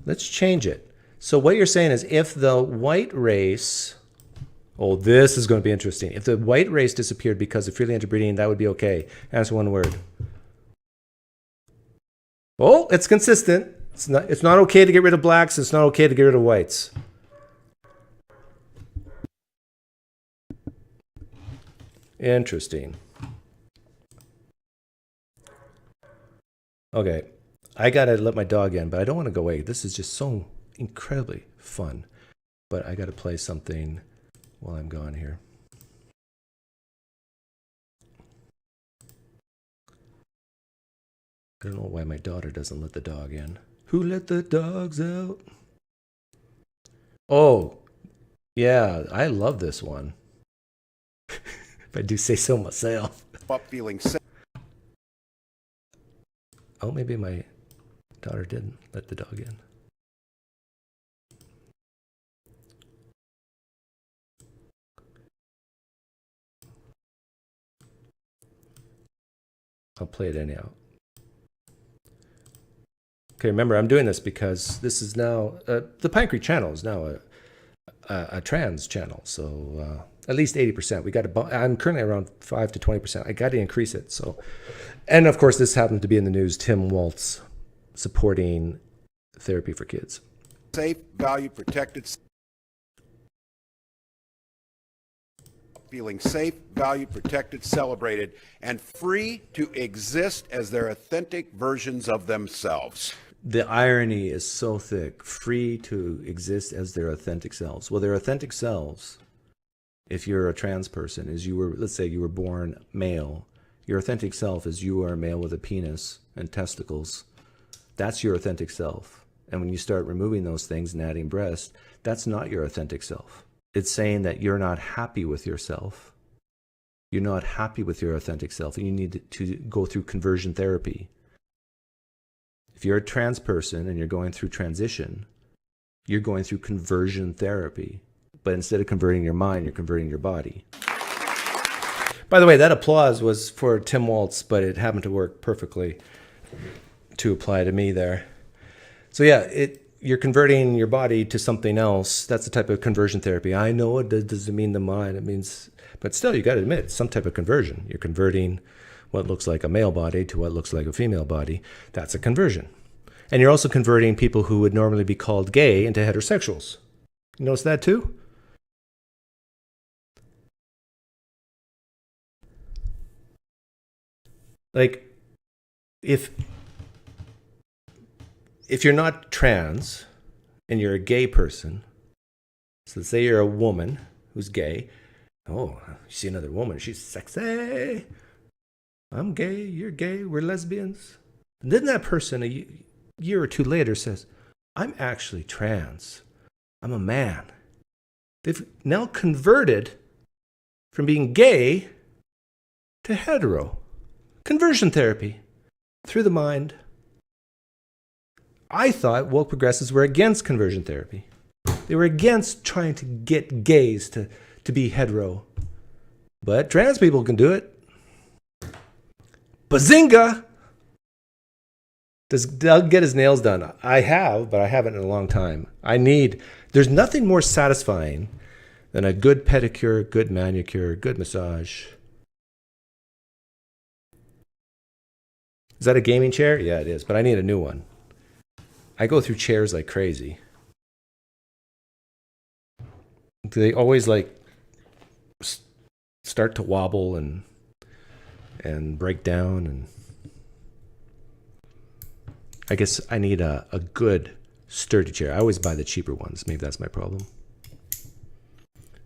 Let's change it. So what you're saying is, if the white race, oh, this is going to be interesting. If the white race disappeared because of freely interbreeding, that would be okay. Answer one word. Oh, it's consistent. It's not okay to get rid of blacks. It's not okay to get rid of whites. Interesting. Okay, I gotta let my dog in, but I don't want to go away. This is just so incredibly fun. But I gotta play something while I'm gone here. I don't know why my daughter doesn't let the dog in. Who let the dogs out? Oh, yeah, I love this one. If I do say so myself. Up feeling safe. Oh, maybe my daughter didn't let the dog in. I'll play it anyhow. Okay, remember, I'm doing this because this is now, the PineCreek channel is now a trans channel. So at least 80%. I'm currently around 5 to 20%. I got to increase it. So, and of course, this happened to be in the news. Tim Waltz supporting therapy for kids. Safe, valued, protected. Feeling safe, valued, protected, celebrated, and free to exist as their authentic versions of themselves. The irony is so thick. Free to exist as their authentic selves. Well, their authentic selves, if you're a trans person, is let's say you were born male. Your authentic self is you are a male with a penis and testicles. That's your authentic self. And when you start removing those things and adding breast, that's not your authentic self. It's saying that you're not happy with yourself. You're not happy with your authentic self, and you need to go through conversion therapy. If you're a trans person and you're going through transition, you're going through conversion therapy. But instead of converting your mind, you're converting your body. By the way, that applause was for Tim Waltz, but it happened to work perfectly to apply to me there. So yeah, you're converting your body to something else. That's the type of conversion therapy. I know it doesn't mean the mind. It means, but still, you got to admit, it's some type of conversion. You're converting what looks like a male body to what looks like a female body. That's a conversion. And you're also converting people who would normally be called gay into heterosexuals. You notice that too? Like, if you're not trans and you're a gay person, so let's say you're a woman who's gay. Oh, you see another woman, she's sexy. I'm gay, you're gay, we're lesbians. And then that person a year or two later says, I'm actually trans. I'm a man. They've now converted from being gay to hetero. Conversion therapy through the mind. I thought woke progressives were against conversion therapy. They were against trying to get gays to be hetero. But trans people can do it. Bazinga! Does Doug get his nails done? I have, but I haven't in a long time. There's nothing more satisfying than a good pedicure, good manicure, good massage. Is that a gaming chair? Yeah, it is, but I need a new one. I go through chairs like crazy. They always start to wobble and break down. And I guess I need a good sturdy chair. I always buy the cheaper ones. Maybe that's my problem.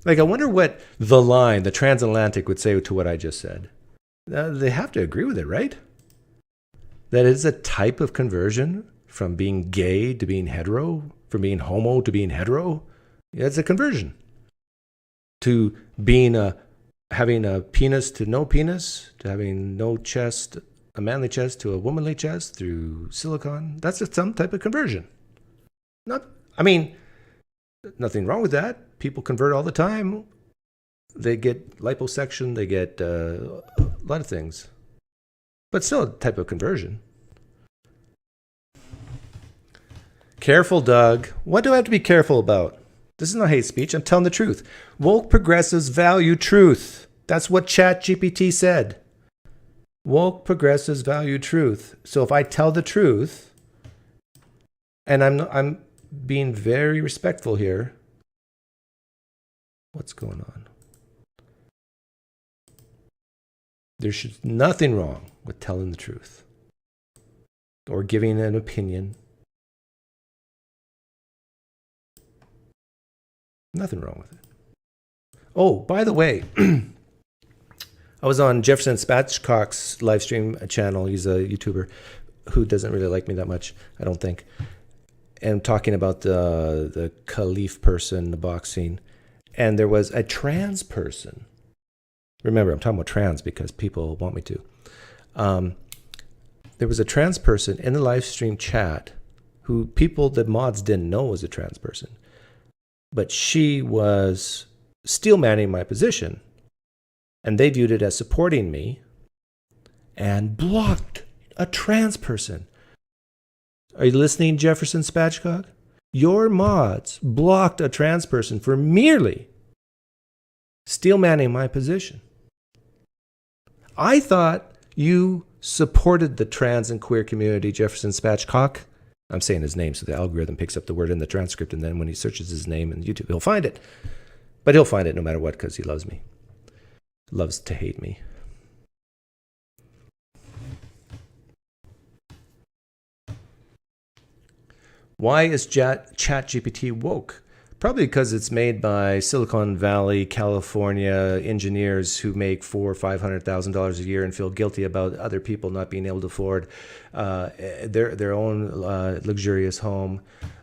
Like, I wonder what the transatlantic would say to what I just said. They have to agree with it, right? That it's a type of conversion from being gay to being hetero, from being homo to being hetero. Yeah, it's a conversion. To being having a penis to no penis, to having no chest, a manly chest to a womanly chest through silicone. That's some type of conversion. Nothing wrong with that. People convert all the time. They get liposuction, they get a lot of things. But still a type of conversion. Careful, Doug. What do I have to be careful about? This is not hate speech. I'm telling the truth. Woke progressives value truth. That's what Chatgpt said. Woke progressives value truth. So if I tell the truth, and I'm being very respectful here. What's going on? There's nothing wrong with telling the truth or giving an opinion. Nothing wrong with it. Oh, by the way, I was on Jefferson Spatchcock's live stream channel. He's a YouTuber who doesn't really like me that much, I don't think. And talking about the Khalif person, the boxing. And there was a trans person. Remember, I'm talking about trans because people want me to. There was a trans person in the live stream chat who the mods didn't know was a trans person. But she was steel manning my position. And they viewed it as supporting me and blocked a trans person. Are you listening, Jefferson Spatchcock? Your mods blocked a trans person for merely steel manning my position. I thought you supported the trans and queer community, Jefferson Spatchcock. I'm saying his name so the algorithm picks up the word in the transcript, and then when he searches his name in YouTube, he'll find it. But he'll find it no matter what because he loves me. Loves to hate me. Why is ChatGPT woke? Probably because it's made by Silicon Valley, California engineers who make $400,000 or $500,000 a year and feel guilty about other people not being able to afford their own luxurious home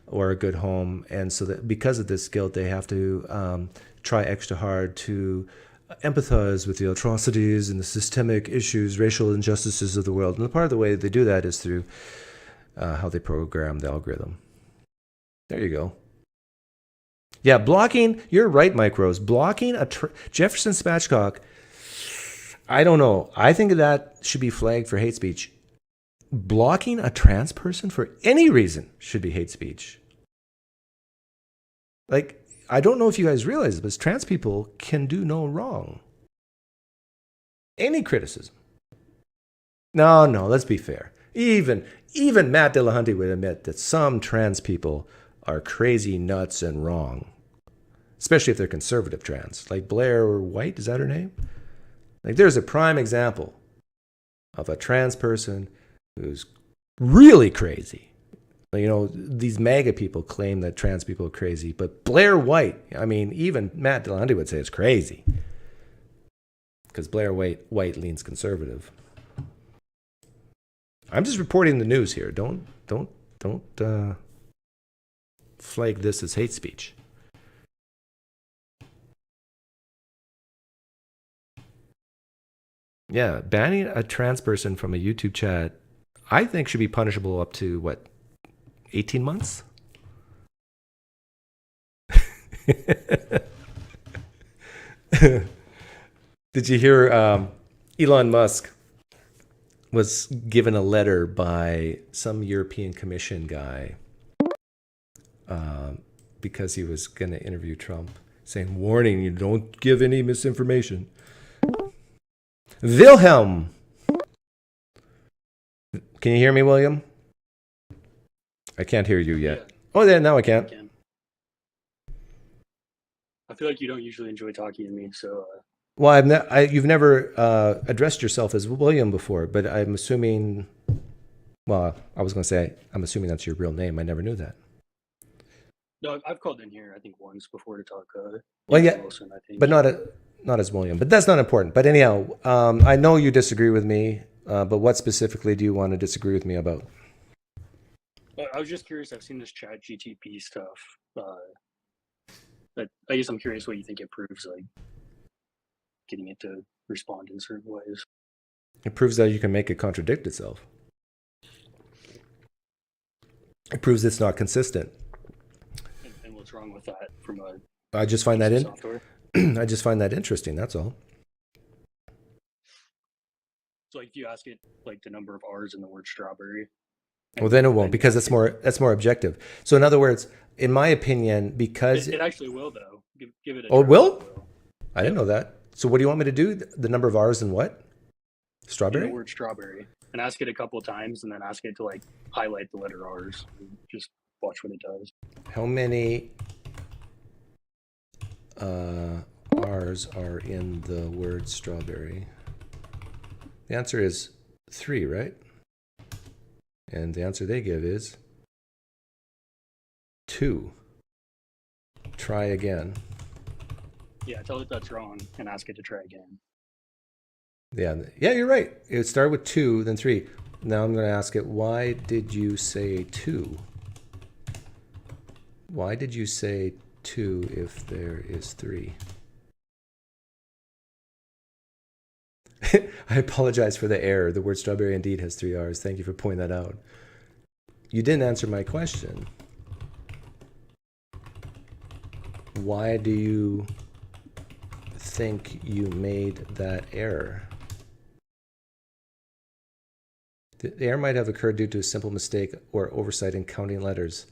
or a good home, and so that because of this guilt, they have to try extra hard to empathize with the atrocities and the systemic issues, racial injustices of the world. And part of the way they do that is through how they program the algorithm. There you go. Yeah, blocking, you're right, Mike Rose. Blocking Jefferson Spatchcock, I don't know. I think that should be flagged for hate speech. Blocking a trans person for any reason should be hate speech. Like, I don't know if you guys realize it, but trans people can do no wrong. Any criticism. No, let's be fair. Even Matt Dillahunty would admit that some trans people are crazy, nuts, and wrong. Especially if they're conservative trans. Like Blair White, is that her name? Like, there's a prime example of a trans person who's really crazy. You know, these MAGA people claim that trans people are crazy, but Blair White, I mean, even Matt Dillahunty would say it's crazy. Because Blair White leans conservative. I'm just reporting the news here. Don't flag this as hate speech. Yeah, banning a trans person from a YouTube chat, I think should be punishable up to, what, 18 months? Did you hear Elon Musk was given a letter by some European Commission guy because he was going to interview Trump, saying, warning, you don't give any misinformation. Wilhelm. Can you hear me, William? I can't hear you yet. Yeah. Oh, yeah, now I can. I feel like you don't usually enjoy talking to me, so Well, you've never addressed yourself as William before, but I'm assuming. Well, I was going to say I'm assuming that's your real name. I never knew that. No, I've called in here I think once before to talk. Well, yeah, Wilson, I think. but not as William. But that's not important. But anyhow, I know you disagree with me. But what specifically do you want to disagree with me about? I was just curious. I've seen this Chatgpt stuff. But I guess I'm curious what you think it proves, like getting it to respond in certain ways. It proves that you can make it contradict itself. It proves it's not consistent. And what's wrong with that from a I just find that software? I just find that interesting. That's all. So like if you ask it like the number of R's in the word strawberry. Well, then it won't, because that's more objective. So in other words, in my opinion, because it actually will though. Give it a Oh, it try. will? I didn't know that. So what do you want me to do? The number of R's in what? In Strawberry? the word strawberry, and ask it a couple of times, and then ask it to like highlight the letter R's. And just watch what it does. How many R's are in the word strawberry? The answer is 3, right? And the answer they give is 2. Try again. Yeah, tell it that's wrong, and ask it to try again. Yeah, you're right. It started with 2, then 3. Now I'm going to ask it, why did you say 2? Why did you say 2 if there is 3? I apologize for the error. The word strawberry indeed has 3 R's. Thank you for pointing that out. You didn't answer my question. Why do you think you made that error? The error might have occurred due to a simple mistake or oversight in counting letters.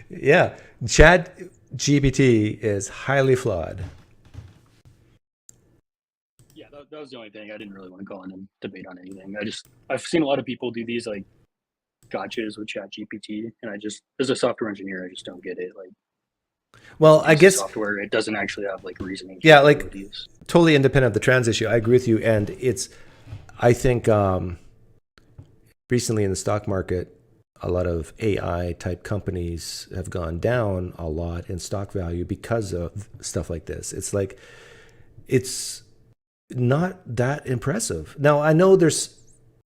Yeah, Chatgpt is highly flawed. Yeah, that was the only thing. I didn't really want to go in and debate on anything. I've seen a lot of people do these like gotchas with ChatGPT, and as a software engineer, I just don't get it. Like, well, I guess software, it doesn't actually have like reasoning. Yeah, like totally independent of the trans issue. I agree with you, and I think recently in the stock market, a lot of AI type companies have gone down a lot in stock value because of stuff like this. It's like, it's not that impressive. Now, I know there's,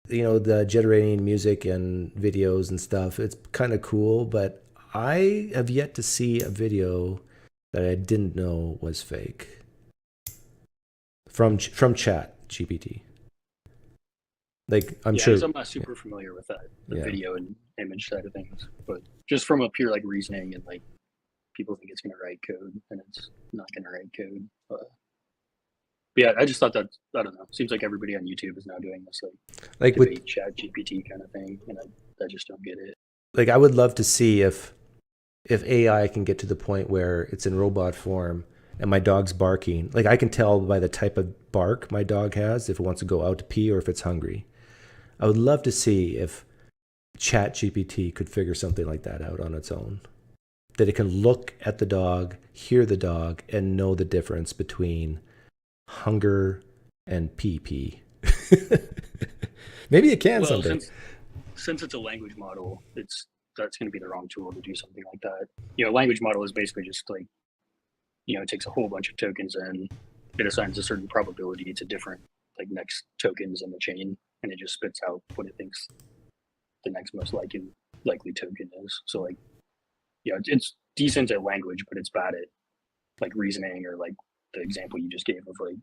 the generating music and videos and stuff. It's kind of cool, but I have yet to see a video that I didn't know was fake from Chat-GPT. Like, I'm sure. I'm not super familiar with that, the video and image side of things, but just from a pure like reasoning and like people think it's going to write code and it's not going to write code. But yeah, I just thought that, I don't know. Seems like everybody on YouTube is now doing this like debate with Chat-GPT kind of thing, and I just don't get it. Like, I would love to see if AI can get to the point where it's in robot form and my dog's barking. Like, I can tell by the type of bark my dog has if it wants to go out to pee or if it's hungry. I would love to see if Chat-GPT could figure something like that out on its own. That it can look at the dog, hear the dog, and know the difference between hunger and pee. Maybe it can someday. Since it's a language model, that's going to be the wrong tool to do something like that. Language model is basically just like, it takes a whole bunch of tokens and it assigns a certain probability to different like next tokens in the chain, and it just spits out what it thinks the next most likely token is. So like, it's decent at language, but it's bad at like reasoning or like the example you just gave of like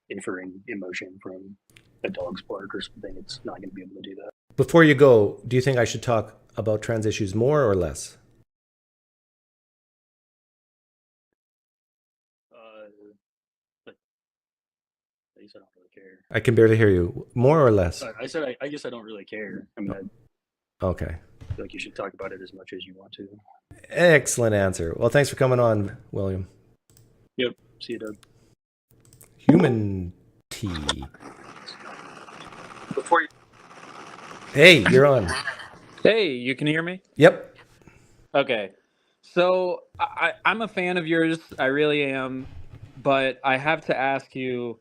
inferring emotion from a dog's bark or something. It's not going to be able to do that. Before you go, do you think I should talk about trans issues more or less? I guess I don't really care. I can barely hear you. More or less? I said I guess I don't really care. I mean, okay. I feel like you should talk about it as much as you want to. Excellent answer. Well, thanks for coming on, William. Yep. See you, Doug. Human tea. Before you... Hey, you're on. Hey, you can hear me? Yep. Okay. So I'm a fan of yours. I really am. But I have to ask you,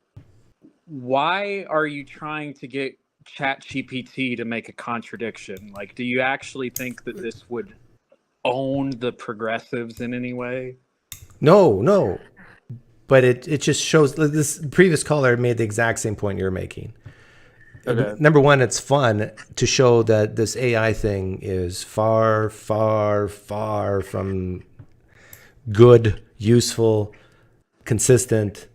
why are you trying to get ChatGPT to make a contradiction? Like, do you actually think that this would own the progressives in any way? No. But it just shows, this previous caller made the exact same point you're making. Okay. Number one, it's fun to show that this AI thing is far, far, far from good, useful, consistent.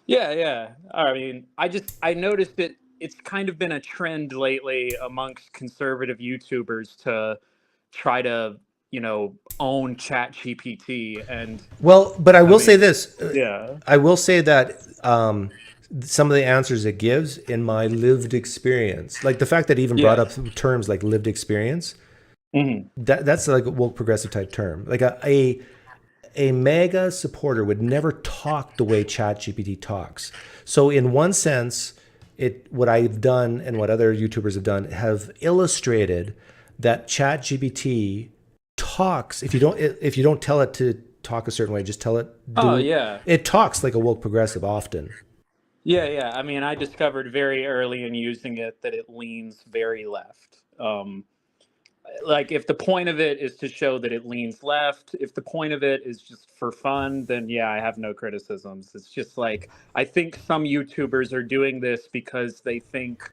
Yeah. I mean, I noticed that it's kind of been a trend lately amongst conservative YouTubers to try to, own ChatGPT. And Well, but I I will say mean, this. yeah. I will say that some of the answers it gives in my lived experience, like the fact that it even brought Yeah. up terms like lived experience, Hmm. that's like a woke progressive type term. Like a MAGA supporter would never talk the way ChatGPT talks. So in one sense, what I've done and what other YouTubers have done have illustrated that ChatGPT talks. If you don't tell it to talk a certain way, just tell it Oh, do. yeah. It talks like a woke progressive often. Yeah. I mean, I discovered very early in using it that it leans very left. Like, if the point of it is to show that it leans left, if the point of it is just for fun, then yeah, I have no criticisms. It's just like, I think some YouTubers are doing this because they think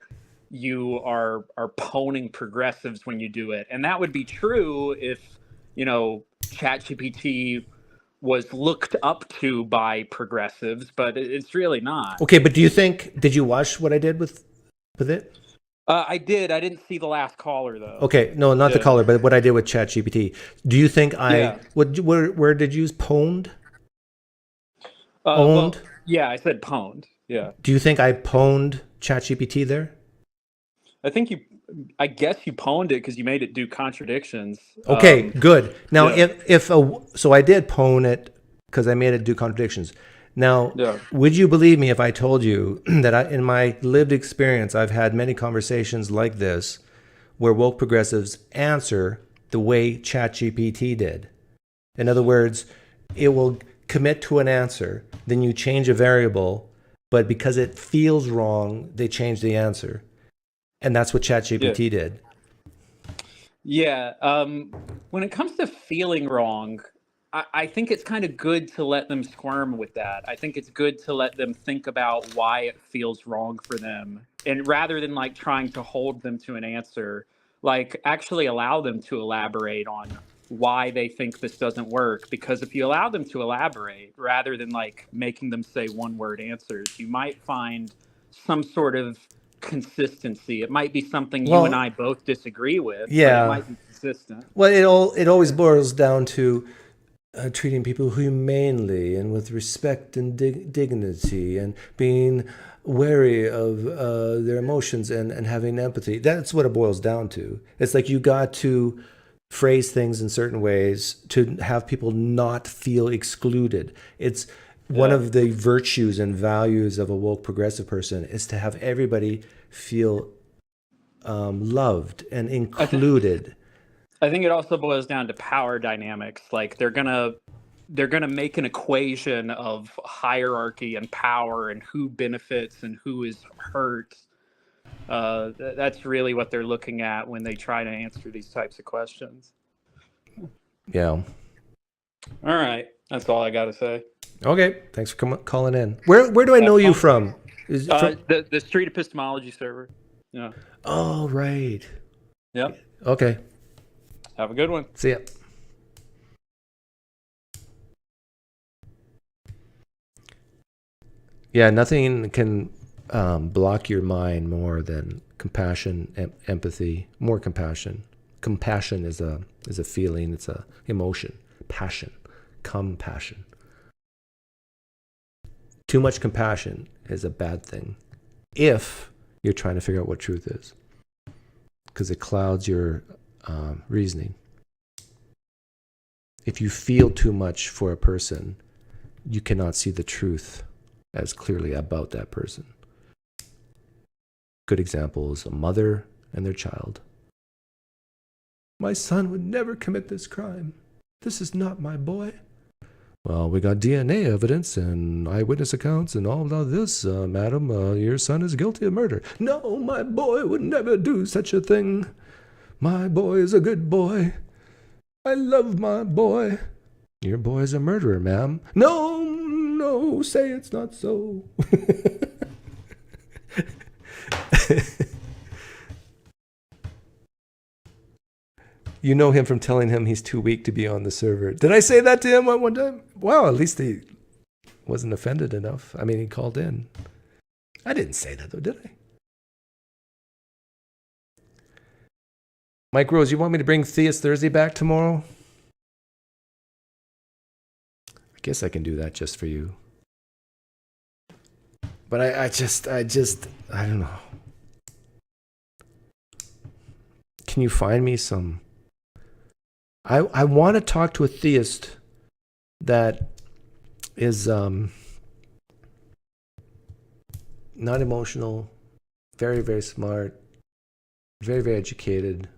you are poning progressives when you do it. And that would be true if, ChatGPT was looked up to by progressives, but it's really not. Okay, but did you watch what I did with it? I did. I didn't see the last caller though. Okay, no, not the Yeah. caller, but what I did with ChatGPT. Do you think Yeah. where did you use pwned? Well, Owned? yeah, I said pwned. Yeah. Do you think I pwned ChatGPT there? I guess you pwned it because you made it do contradictions. Okay, good. Now, Yeah. so I did pwn it because I made it do contradictions. Now, Yeah. would you believe me if I told you that in my lived experience, I've had many conversations like this where woke progressives answer the way ChatGPT did? In other words, it will commit to an answer, then you change a variable, but because it feels wrong, they change the answer. And that's what Yeah. ChatGPT did. Yeah. When it comes to feeling wrong, I think it's kind of good to let them squirm with that. I think it's good to let them think about why it feels wrong for them. And rather than like trying to hold them to an answer, like actually allow them to elaborate on why they think this doesn't work. Because if you allow them to elaborate rather than like making them say one word answers, you might find some sort of consistency. It might be something you and Well, I both disagree with, but it yeah. might be consistent. Well, it always boils down to treating people humanely and with respect and dignity and being wary of their emotions and having empathy. That's what it boils down to. It's like you got to phrase things in certain ways to have people not feel excluded. It's one Yeah. of the virtues and values of a woke progressive person is to have everybody feel loved and included. I think it also boils down to power dynamics. Like they're gonna make an equation of hierarchy and power and who benefits and who is hurt. That's really what they're looking at when they try to answer these types of questions. Yeah. All right, that's all I got to say. Okay. Thanks for calling in. Where do I know you from? Is it from? The street epistemology server. Yeah. Oh, right. Yep. Okay. Have a good one. See ya. Yeah, nothing can block your mind more than compassion, empathy. More compassion. Compassion is a feeling. It's a emotion. Passion, compassion. Too much compassion is a bad thing if you're trying to figure out what truth is, because it clouds your reasoning. If you feel too much for a person, you cannot see the truth as clearly about that person. Good example is a mother and their child. My son would never commit this crime. This is not my boy. Well, we got DNA evidence and eyewitness accounts and all of this, madam. Your son is guilty of murder. No, my boy would never do such a thing. My boy is a good boy. I love my boy. Your boy is a murderer, ma'am. No, no, say it's not so. You know him from telling him he's too weak to be on the server. Did I say that to him one time? Wow, at least he wasn't offended enough. I mean, he called in. I didn't say that, though, did I? Mike Rose, you want me to bring Theist Thursday back tomorrow? I guess I can do that just for you. But I don't know. Can you find me some... I want to talk to a theist that is not emotional, very, very smart, very, very educated.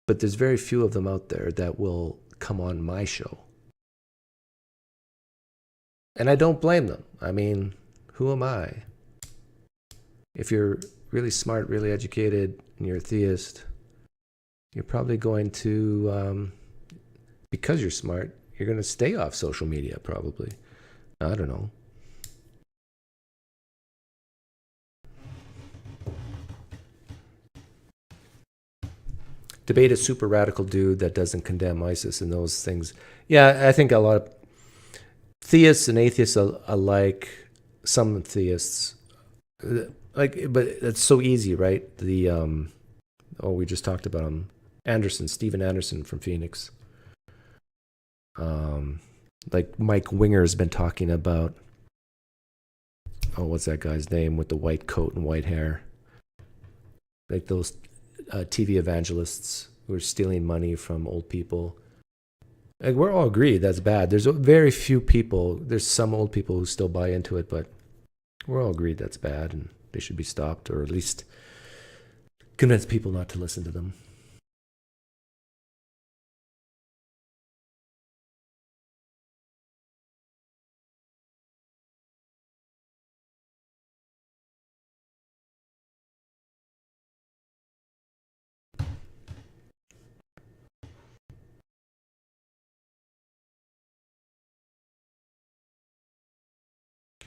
But there's very few of them out there that will come on my show. And I don't blame them. I mean, who am I? If you're really smart, really educated, and you're a theist, you're probably going to, because you're smart, you're going to stay off social media, probably. I don't know. Debate a super radical dude that doesn't condemn ISIS and those things. Yeah, I think a lot of theists and atheists alike, some theists, but it's so easy, right? We just talked about him, Stephen Anderson from Phoenix. Like Mike Winger has been talking about, what's that guy's name with the white coat and white hair? Like those TV evangelists who are stealing money from old people. Like, we're all agreed that's bad. There's very few people, there's some old people who still buy into it, but we're all agreed that's bad and they should be stopped, or at least convince people not to listen to them.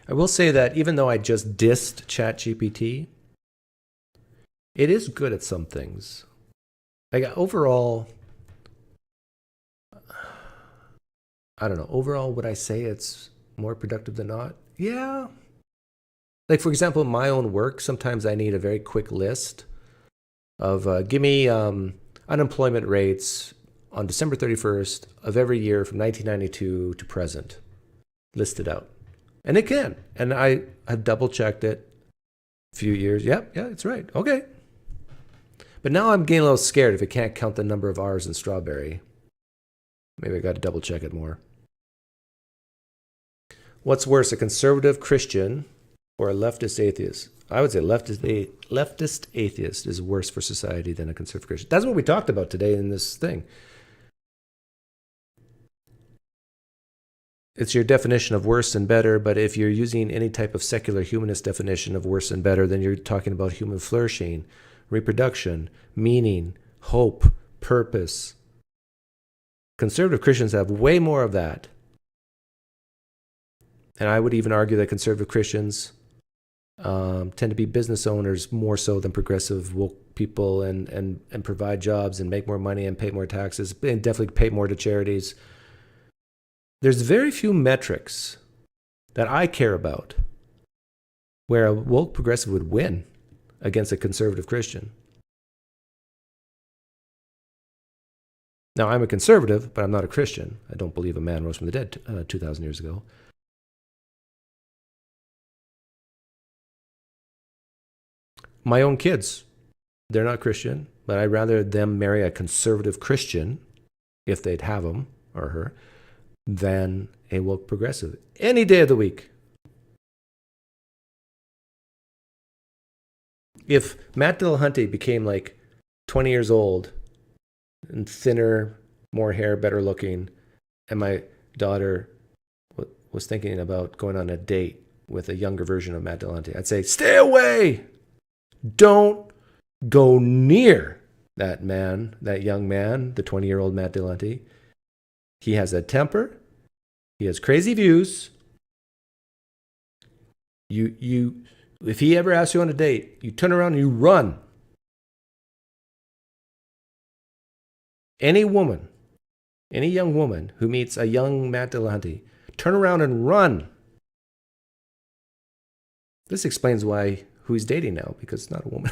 I will say that even though I just dissed Chatgpt, it is good at some things. Like overall, I don't know. Overall, would I say it's more productive than not? Yeah. Like, for example, in my own work, sometimes I need a very quick list of give me unemployment rates on December 31st of every year from 1992 to present, listed out. And it can. And I have double checked it a few years. Yep, yeah, it's right. Okay. But now I'm getting a little scared if it can't count the number of R's in strawberry. Maybe I got to double check it more. What's worse, a conservative Christian or a leftist atheist? I would say leftist atheist is worse for society than a conservative Christian. That's what we talked about today in this thing. It's your definition of worse and better, but if you're using any type of secular humanist definition of worse and better, then you're talking about human flourishing, reproduction, meaning, hope, purpose. Conservative Christians have way more of that. And I would even argue that conservative Christians tend to be business owners more so than progressive woke people and provide jobs and make more money and pay more taxes and definitely pay more to charities. There's very few metrics that I care about where a woke progressive would win against a conservative Christian. Now, I'm a conservative, but I'm not a Christian. I don't believe a man rose from the dead 2,000 years ago. My own kids, they're not Christian, but I'd rather them marry a conservative Christian, if they'd have him or her, than a woke progressive any day of the week. If Matt Dillahunty became like 20 years old and thinner, more hair, better looking, and my daughter was thinking about going on a date with a younger version of Matt Dillante, I'd say, stay away. Don't go near that man, that young man, the 20-year-old Matt Dillante. He has a temper. He has crazy views. If he ever asks you on a date, you turn around and you run. Any woman, any young woman who meets a young Matt Dillante, turn around and run. This explains who he's dating now, because it's not a woman.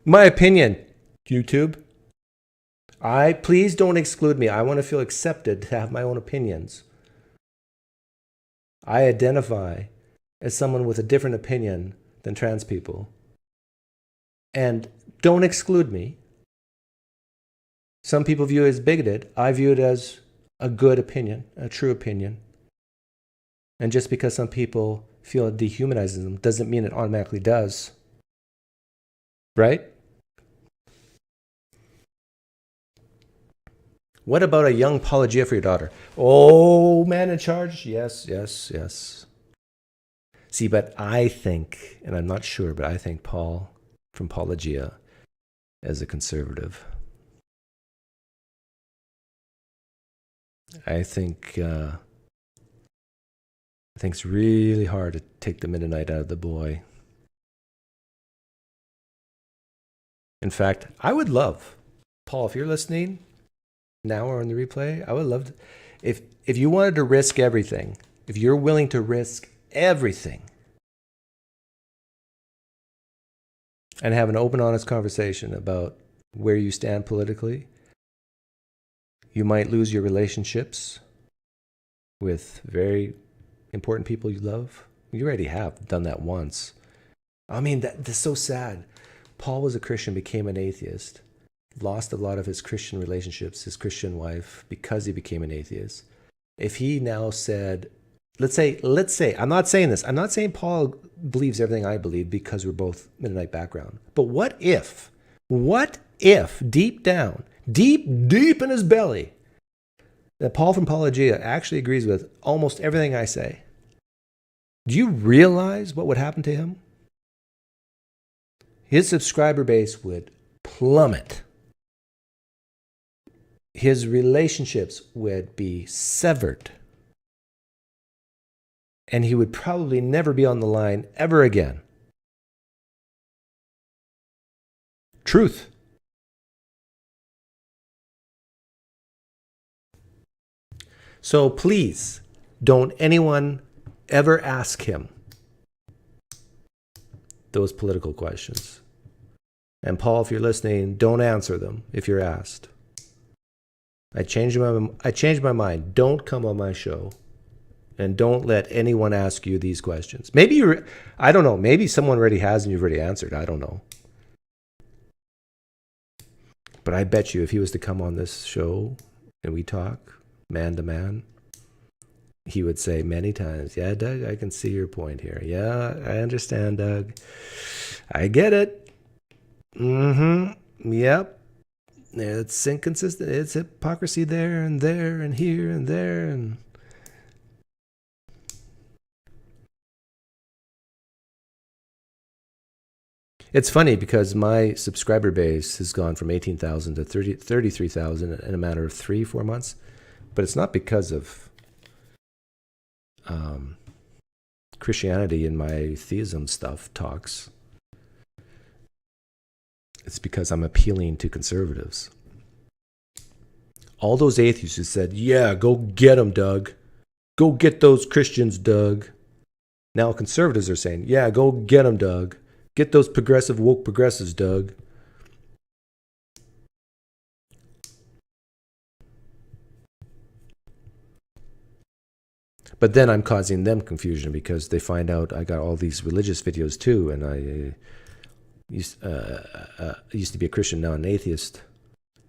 My opinion, YouTube. Please don't exclude me. I want to feel accepted to have my own opinions. I identify as someone with a different opinion than trans people. And don't exclude me. Some people view it as bigoted. I view it as a good opinion, a true opinion. And just because some people feel it dehumanizes them doesn't mean it automatically does. Right? What about a young apologia for your daughter? Oh, man in charge? Yes, yes, yes. See, but I think, and I'm not sure, but I think Paul from Apologia as a conservative. I think it's really hard to take the Mennonite out of the boy. In fact, I would love, Paul, if you're listening now or on the replay, I would love to, if you wanted to risk everything, if you're willing to risk everything and have an open, honest conversation about where you stand politically, you might lose your relationships with very important people you love. You already have done that once. I mean, that's so sad. Paul was a Christian, became an atheist, lost a lot of his Christian relationships, his Christian wife, because he became an atheist. If he now said, let's say, I'm not saying this, I'm not saying Paul believes everything I believe because we're both Mennonite background, but what if deep down, deep in his belly, that Paul from Apologia actually agrees with almost everything I say? Do you realize what would happen to him? His subscriber base would plummet. His relationships would be severed. And he would probably never be on the line ever again. Truth. So please, don't anyone ever ask him those political questions. And Paul, if you're listening, don't answer them if you're asked. I changed my mind. Don't come on my show. And don't let anyone ask you these questions. Maybe I don't know, maybe someone already has and you've already answered. I don't know. But I bet you if he was to come on this show and we talk man to man, he would say many times, yeah, Doug, I can see your point here. Yeah, I understand, Doug. I get it. Yep. It's inconsistent. It's hypocrisy there and here and there. And it's funny because my subscriber base has gone from 18,000 to 33,000 in a matter of 3-4 months. But it's not because of Christianity and my theism stuff talks. It's because I'm appealing to conservatives. All those atheists who said, yeah, go get them, Doug. Go get those Christians, Doug. Now conservatives are saying, yeah, go get them, Doug. Get those progressive, woke progressives, Doug. But then I'm causing them confusion because they find out I got all these religious videos too, and I used to be a Christian, now an atheist.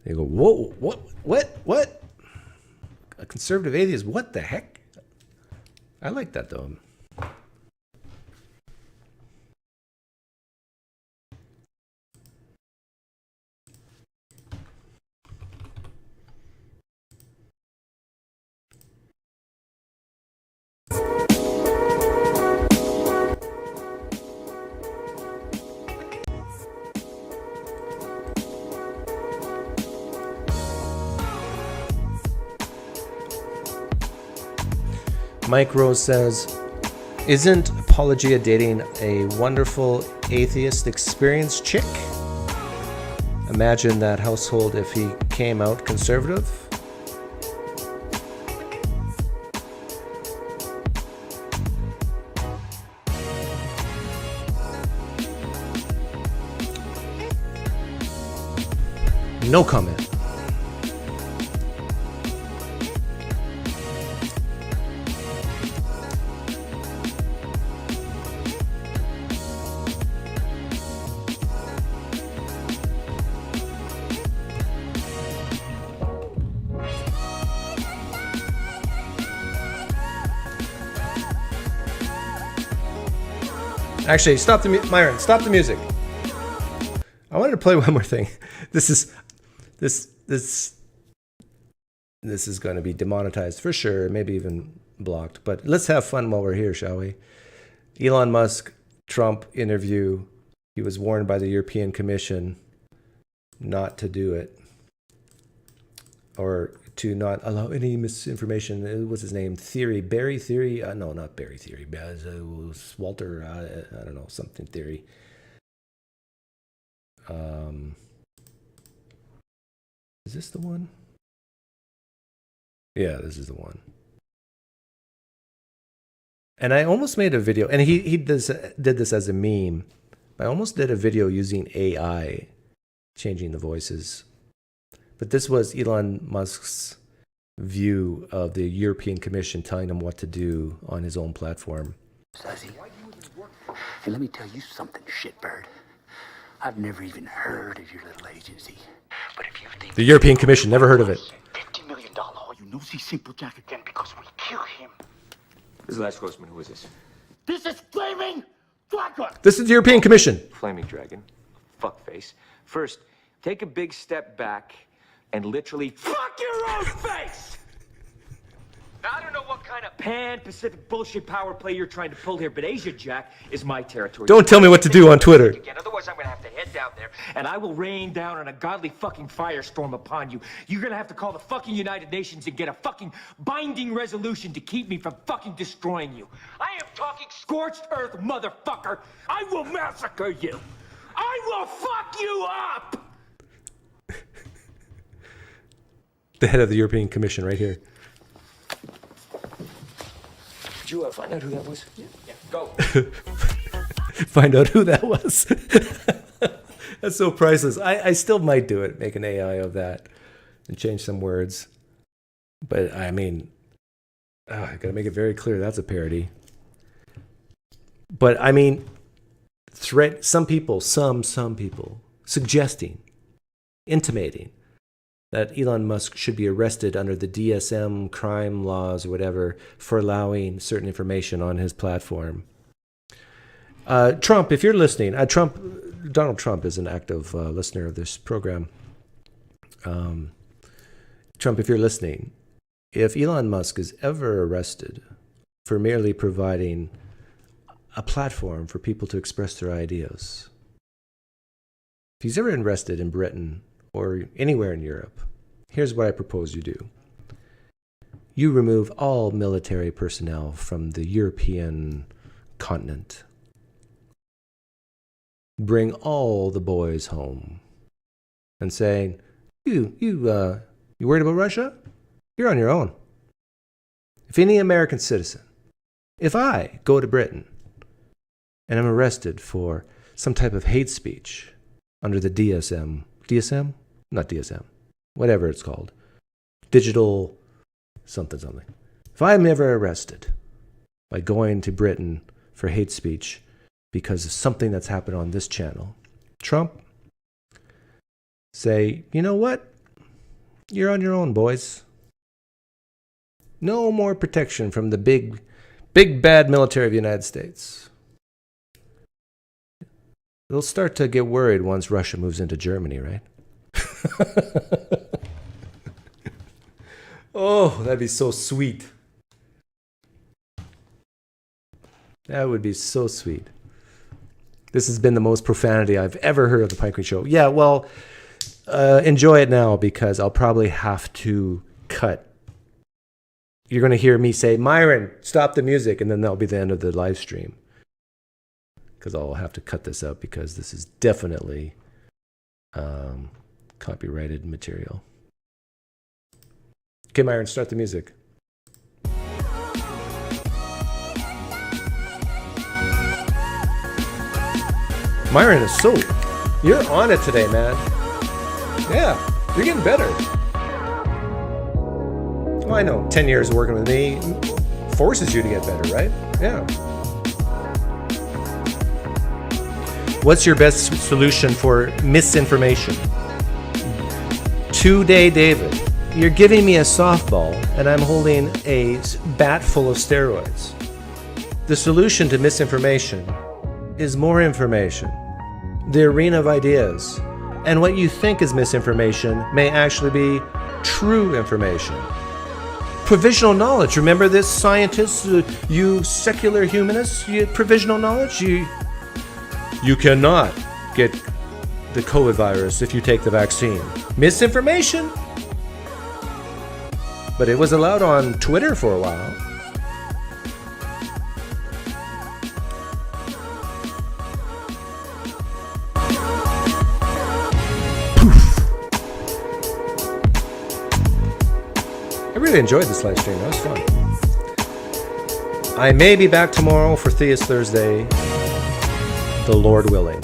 They go, whoa, what? A conservative atheist? What the heck? I like that though. Mike Rose says, isn't Apologia dating a wonderful atheist experienced chick? Imagine that household if he came out conservative. No comment. Actually, stop the Myron. Stop the music. I wanted to play one more thing. This is going to be demonetized for sure, maybe even blocked. But let's have fun while we're here, shall we? Elon Musk, Trump interview. He was warned by the European Commission not to do it, or to not allow any misinformation. What's his name? Barry Theory? No, not Barry Theory. It was Walter, I don't know, something Theory. Is this the one? Yeah, this is the one. And I almost made a video, and he did this as a meme. I almost did a video using AI, changing the voices. But this was Elon Musk's view of the European Commission telling him what to do on his own platform. Hey, let me tell you something, shitbird. I've never even heard of your little agency. But if you think the European Commission, never heard of it. $50 million, you know, see Simple Jack again because we kill him. This is Last Grossman. Who is this? This is Flaming Dragon! This is the European Commission. Flaming Dragon. Fuckface. First, take a big step back and literally fuck your own face! Now, I don't know what kind of pan-Pacific bullshit power play you're trying to pull here, but Asia Jack is my territory. Don't tell me what to do on Twitter. Again, otherwise, I'm gonna have to head down there, and I will rain down on a godly fucking firestorm upon you. You're gonna have to call the fucking United Nations and get a fucking binding resolution to keep me from fucking destroying you. I am talking scorched earth, motherfucker. I will massacre you. I will fuck you up. The head of the European Commission right here. Did you find out who that was? Yeah, go. Find out who that was. That's so priceless. I still might do it, make an AI of that and change some words. But I mean, I gotta make it very clear that's a parody. But I mean, some people suggesting, intimating that Elon Musk should be arrested under the DSM crime laws or whatever for allowing certain information on his platform. Trump, if you're listening, Donald Trump is an active listener of this program. Trump, if you're listening, if Elon Musk is ever arrested for merely providing a platform for people to express their ideas, if he's ever arrested in Britain or anywhere in Europe, here's what I propose you do. You remove all military personnel from the European continent. Bring all the boys home. And saying, you worried about Russia? You're on your own. If any American citizen, if I go to Britain and I'm arrested for some type of hate speech under the DSM, not DSM, whatever it's called, digital something. If I'm ever arrested by going to Britain for hate speech because of something that's happened on this channel, Trump, say, you know what? You're on your own, boys. No more protection from the big bad military of the United States. They'll start to get worried once Russia moves into Germany, right? Oh, that'd be so sweet. That would be so sweet. This has been the most profanity I've ever heard of the PineCreek Show. Yeah, well, enjoy it now because I'll probably have to cut you're going to hear me say, Myron, stop the music, and then that'll be the end of the live stream. Because I'll have to cut this out because this is definitely copyrighted material. Okay, Myron, start the music. Myron is so... You're on it today, man. Yeah, you're getting better. Well, I know 10 years of working with me forces you to get better, right? Yeah. What's your best solution for misinformation? Today, David, you're giving me a softball and I'm holding a bat full of steroids. The solution to misinformation is more information, the arena of ideas, and what you think is misinformation may actually be true information. Provisional knowledge, remember this, scientists, you secular humanists, you provisional knowledge? You cannot get the COVID virus if you take the vaccine. Misinformation? But it was allowed on Twitter for a while. I really enjoyed this live stream. That was fun. I may be back tomorrow for Theist Thursday, the Lord willing.